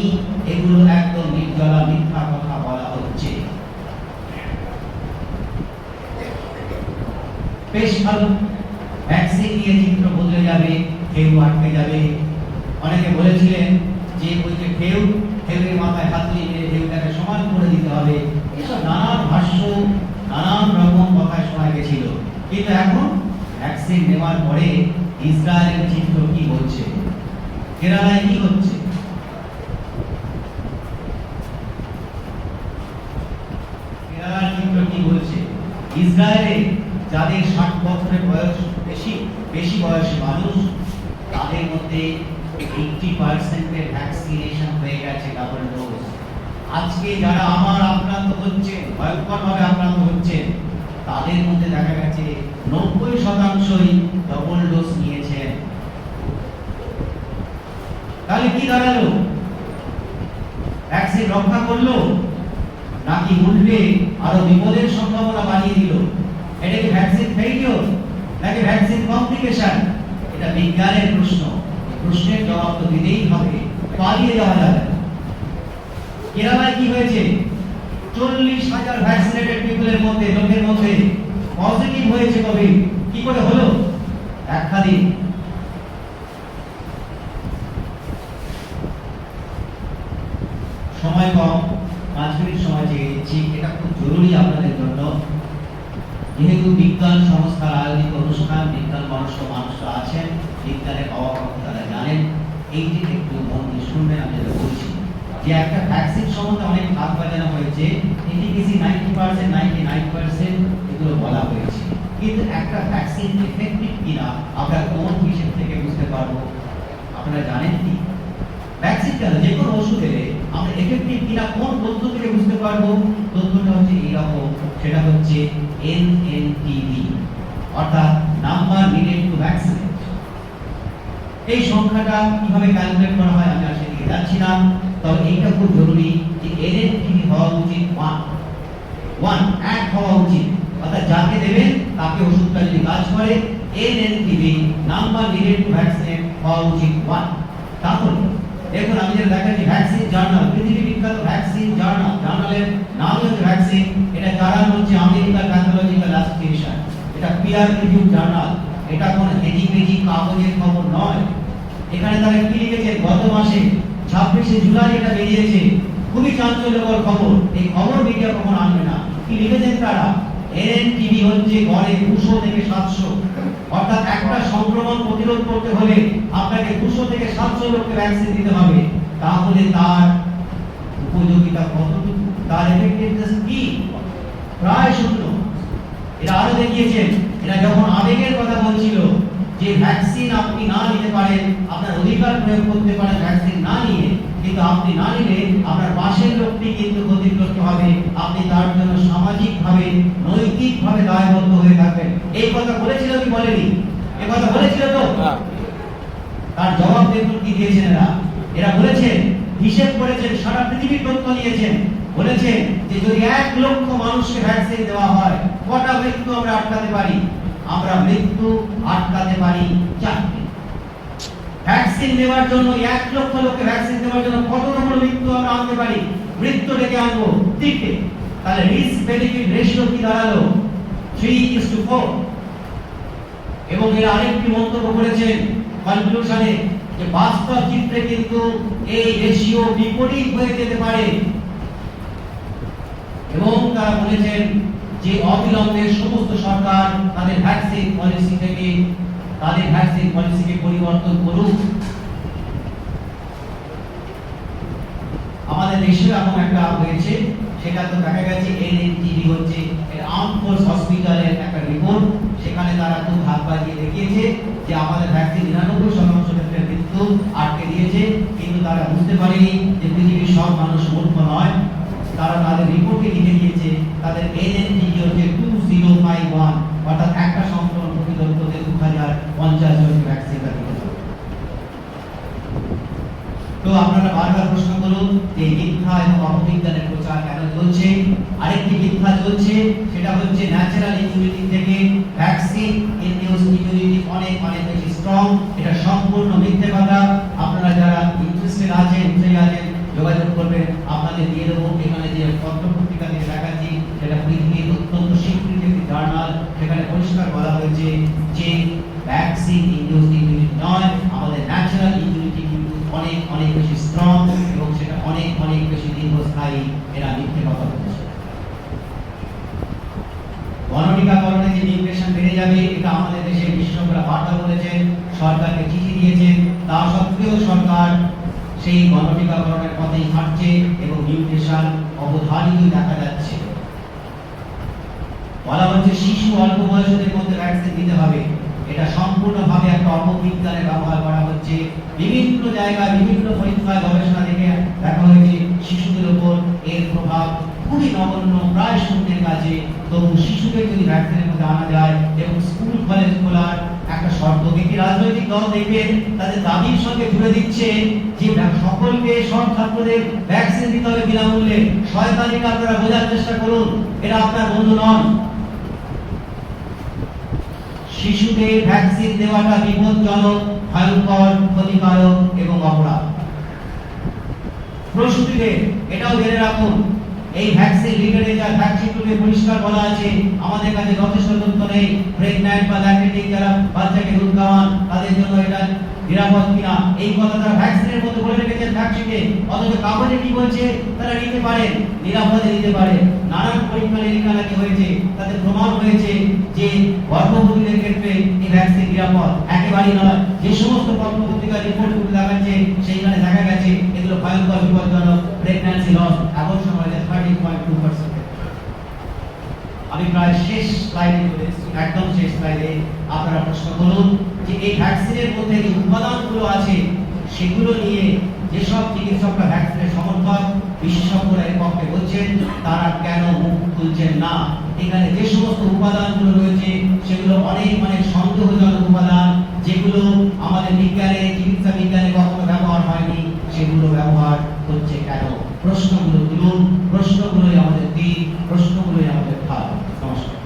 A: এগুলো একদম নির্জলা মিথ্যা কথা বলা হচ্ছে। বেশ ভালো, ভ্যাকসিন নিয়ে চিত্র বদলে যাবে, ঢেউ আটকে যাবে। অনেকে বলেছিলেন যে ওই যে ঢেউয়ের মাথায় হাতুড়ি মেরে ঢেউটাকে সমান করে দিতে হবে। এসব নানান ভাষ্য, নানান রকম কথা শোনা গেছিল। কিন্তু এখন ভ্যাকসিন নেওয়ার পরে ইসরায়েলের চিত্র কি বলছে, কেরালায় কি হচ্ছে? ইসরায়েলে যাদের 60 বছরের বয়স বেশি বেশি বয়সী মানুষ, তাদের মধ্যে 80% এর ভ্যাকসিনেশন হয়ে গেছে ডাবল ডোজ। আজকে যারা আমার আক্রান্ত হচ্ছে, ভয়ঙ্করভাবে আক্রান্ত হচ্ছে, তাদের মধ্যে দেখা গেছে 90%ই ডবল ডোজ নিয়েছেন। তাহলে কি দাঁড়ালো? ভ্যাকসিন রক্ষা করলো নাকি উল্টে আরো বিপদের সম্ভাবনা বাড়িয়ে দিল? এটা কি ভ্যাকসিন ফেইলিওর নাকি ভ্যাকসিন কমপ্লিকেশন? এটা বিজ্ঞানের প্রশ্ন। প্রশ্নের জবাব তো দিতেই হবে, পালিয়ে যাওয়া যাবে না। কেরালায় কি হয়েছে? 40,000 ভ্যাকসিনেটেড পিপলের মধ্যে, লোকের মধ্যে পজিটিভ হয়েছে কোভিড। কি করে হলো? একটা দিন। সময় কম, 5 মিনিট সময় চেয়ে দিচ্ছি, এটা খুব জরুরি আপনাদের জন্য। যেহেতু বিজ্ঞান সংস্থার আয়োজিত অনুষ্ঠান, বিজ্ঞান মানুষরা আছেন, বিজ্ঞানের অভাব তারা জানেন, এইটি একটু মন দিয়ে শুনবেন। আমি যেটা বলছি যে একটা ভ্যাকসিন সম্বন্ধে অনেক ভাগ বাজানো হয়েছে, এফিকেসি 90%, 99% এগুলো বলা হয়েছে, কিন্তু একটা ভ্যাকসিন এফেক্টিভ কিনা আমরা কোন হিসেব থেকে বুঝতে পারবো? আপনারা জানেন কি? ভ্যাকসিন কেন, যে কোনো ওষুধ এলে আমরা এফেক্টিভ কিনা কোন তথ্য থেকে বুঝতে পারবো? তথ্যটা হচ্ছে এইরকম, সেটা হচ্ছে এনএনটিভি, অর্থাৎ নাম্বার নিডেড টু ভ্যাকসিনেট। এই সংখ্যাটা কিভাবে ক্যালকুলেট করা হয় আমি আর সেদিকে যাচ্ছি না, তবে এইটা খুব জরুরি যে এনএনটিভি হওয়া উচিত 1 হওয়া উচিত, অর্থাৎ যাকে দেবেন তাকে ওষুধটা যদি কাজ করে, NNTV number needed to vaccinate হওয়া উচিত 1। তাহলে দেখুন, আমি যেটা দেখাচ্ছি ভ্যাকসিন জার্নাল, পৃথিবী বিখ্যাত ভ্যাকসিন জার্নাল, জার্নালের নাম হচ্ছে ভ্যাকসিন। এটা জার্নাল হচ্ছে আমেরিকান প্যাথোলজিক্যাল অ্যাসোসিয়েশন, এটা পিয়ার রিভিউ জার্নাল, এটা কোনো হেজি কাগজের খবর নয়। এখানে তারা কি লিখেছে? গত মাসে 26শে জুলাই এটা বেরিয়েছে, খুবই চাঞ্চল্যকর খবর। এই খবর মিডিয়া কখনো আনবে না। কি লিখেছেন তারা? এনএনটিভি হচ্ছে গড়ে 200 থেকে 700, অর্থাৎ একটা সংক্রমণ প্রতিরোধ করতে হলে আপনাকে 200 থেকে 700 লোককে ভ্যাকসিন দিতে হবে। তাহলে তার উপযোগিতা কতটুকু, তার এফেক্টিভনেস কি? প্রায় শূন্য। এরা আরো দেখিয়েছেন, এরা যখন আবেগের কথা বলছিল যে ভ্যাকসিন আপনি না নিতে পারেন, আপনার অধিকার প্রয়োগ করতে পারেন ভ্যাকসিন না নিয়ে, কিন্তু আপনি না নিলে আপনার পাশের লোকটি কিন্তু ক্ষতিগ্রস্ত হবে, আপনি তার জন্য সামাজিকভাবে নৈতিকভাবে দায়বদ্ধ হয়ে থাকবেন। এই কথা বলেছিল কি বলেনি? এই কথা বলেছিল তো? তার জবাব দেখুন কি দিয়েছেন এরা। এরা বলেছেন, হিসেব করেছেন, সারা পৃথিবীর তথ্য নিয়েছেন, বলেছেন যে যদি 1 লক্ষ মানুষকে ভ্যাকসিন দেওয়া হয়, কটা মৃত্যু আমরা আটকাতে পারি? আমরা মৃত্যু আটকাতে পারি 4টি। ভ্যাকসিন দেওয়ার জন্য 1 লক্ষ লোককে ভ্যাকসিন দেওয়ার জন্য কত রকম মৃত্যু আমরা আনতে পারি? মৃত্যু ডেকে আনবো 3টে। তাহলে রিস্ক বেনিফিট রেশিও কি দাঁড়ালো? 3:4। এবং এর আরেকটি মন্তব্য করেছেন কনক্লুশনে যে বাস্তব চিত্রে কিন্তু এই রেশিও বিপরীত হয়ে যেতে পারে। এবং তারা বলেছেন যে অবিলম্বে সমস্ত সরকার তাদের ভ্যাকসিন পলিসিকে পরিবর্তন করুক। আমাদের দেশে এমন একটা হয়েছে, সেটা তো দেখা গেছে এনএনটিভি হচ্ছে আর্মড ফোর্স হসপিটালের একটা রিপোর্ট, সেখানে তারা খুব হাত বাজিয়ে দেখিয়েছে যে আমাদের ভ্যাকসিন 99% ক্ষেত্রে মৃত্যু আটকে দিয়েছে, কিন্তু তারা বুঝতে পারেনি যে পৃথিবীর সব মানুষ মূর্খ নয়। তারা তাদের রিপোর্টে লিখে দিয়েছে তাদের এনএনটিভি হচ্ছে 2051, অর্থাৎ একটা সংক্রমণ প্রতিরোধ করতে 2050 জন ভ্যাকসিন দিতে হবে। তো আপনারা বারবার প্রশ্ন করুন যে মিথ্যা এবং অপবিজ্ঞানের প্রচার কেন চলছে? আরেকটি মিথ্যা চলছে, সেটা হচ্ছে ন্যাচারাল ইমিউনিটি থেকে ভ্যাকসিন ইনডিউসড ইমিউনিটি অনেক বেশি স্ট্রং। এটা সম্পূর্ণ মিথ্যে কথা। আপনারা যারা ইন্টারেস্টেড আছেন, যোগাযোগ করবেন, আপনাদের দিয়ে দেবো। এখানে যে পত্র পত্রিকা থেকে দেখাচ্ছি, সেটা পৃথিবীর অত্যন্ত স্বীকৃত একটি জার্নাল, সেখানে পরিষ্কার বলা হয়েছে যে ভ্যাকসিন ইনডিউসড ইমিউনিটি নয়, আমাদের ন্যাচারাল ইমিউনিটি কিন্তু অনেক বেশি স্ট্রং এবং সেটা অনেক বেশি দীর্ঘস্থায়ী। এরা মিথ্যে কথা বলছে। গণটিকাকরণে যে নিউট্রিশন বেড়ে যাবে, এটা আমাদের দেশের বিশেষজ্ঞরা বার্তা বলেছেন, সরকারকে চিঠি দিয়েছেন, তা সত্ত্বেও সরকার সেই গণটিকাকরণের পথেই হাঁটছে এবং নিউট্রিশন অবধারিত দেখা যাচ্ছে। বলা হচ্ছে অল্প বয়সীদের মধ্যে ভ্যাকসিন দিতে হবে, এটা সম্পূর্ণভাবে একটা অপবিজ্ঞানে ব্যবহার করা হচ্ছে। বিভিন্ন জায়গায় বিভিন্ন পরীক্ষায় গবেষণা দেখে দেখা হয়েছে শিশুদের উপর এর প্রভাব খুবই নগণ্য, প্রায় শূন্যের কাছে। তবু শিশুদের যদি ভ্যাকসিনের মধ্যে আনা যায় এবং স্কুল কলেজ খোলার একটা শর্ত, একটি রাজনৈতিক দল দেখবেন তাদের দাবির সঙ্গে জুড়ে দিচ্ছে যে সকলকে, সব ছাত্রদের ভ্যাকসিন দিতে হবে বিনামূল্যে। শয়তানিকে আপনারা বোঝার চেষ্টা করুন, এরা আপনার বন্ধু নন। শিশুদের ভ্যাকসিন দেওয়াটা বিপজ্জনক, ভয়ঙ্কর, ক্ষতিকারক এবং অপরাধ। প্রসূতিদের এটাও জেনে রাখুন, এই ভ্যাকসিন লিটারেচার, ভ্যাকসিন রূপে পরিষ্কার বলা আছে, আমাদের কাছে যথেষ্ট তথ্য নেই প্রেগন্যান্ট বা ল্যাকটেটিং যারা বাচ্চাকে দুধ খাওয়ান তাদের জন্য এটা নিরাপদ কিনা, এই কথা তারা ভ্যাকসিনের মধ্যে বলে রেখেছেন ভ্যাকসিনে। অথচ কাগজে কি বলছে, তারা নিতে পারেন, নিরাপদে নিতে পারে। নানান পরীক্ষা নিরীক্ষা নাকি হয়েছে, তাতে প্রমাণ হয়েছে যে গর্ভবতীদের ক্ষেত্রে এই ভ্যাকসিন নিরাপদ। একেবারেই নয়, যে সমস্ত পত্রপত্রিকার রিপোর্টগুলো দেখাচ্ছে সেইখানে দেখা গেছে এগুলো ভয়ঙ্কর, বিপজ্জনক, প্রেগন্যান্সি লস, অ্যাবর্শন হয়েছে 30.2%। আমি প্রায় শেষ স্লাইডে চলে এসেছি, একদম শেষ স্লাইডে। আপনারা প্রশ্ন করুন যে এই ভ্যাকসিনের মধ্যে যে উপাদানগুলো আছে সেগুলো নিয়ে যেসব চিকিৎসকরা ভ্যাকসিনের সমর্থক, বিশেষজ্ঞরা এর পক্ষে বলছেন, তারা কেন মুখ খুলছেন না? এখানে যে সমস্ত উপাদানগুলো রয়েছে সেগুলো অনেক সন্দেহজনক উপাদান, যেগুলো আমাদের বিজ্ঞানে, চিকিৎসা বিজ্ঞানে কখনো ব্যবহার হয়নি, সেগুলো ব্যবহার হচ্ছে কেন? প্রশ্নগুলো তুলুন, প্রশ্নগুলোই আমাদের দিক, প্রশ্নগুলোই আমাদের ভাব। নমস্কার।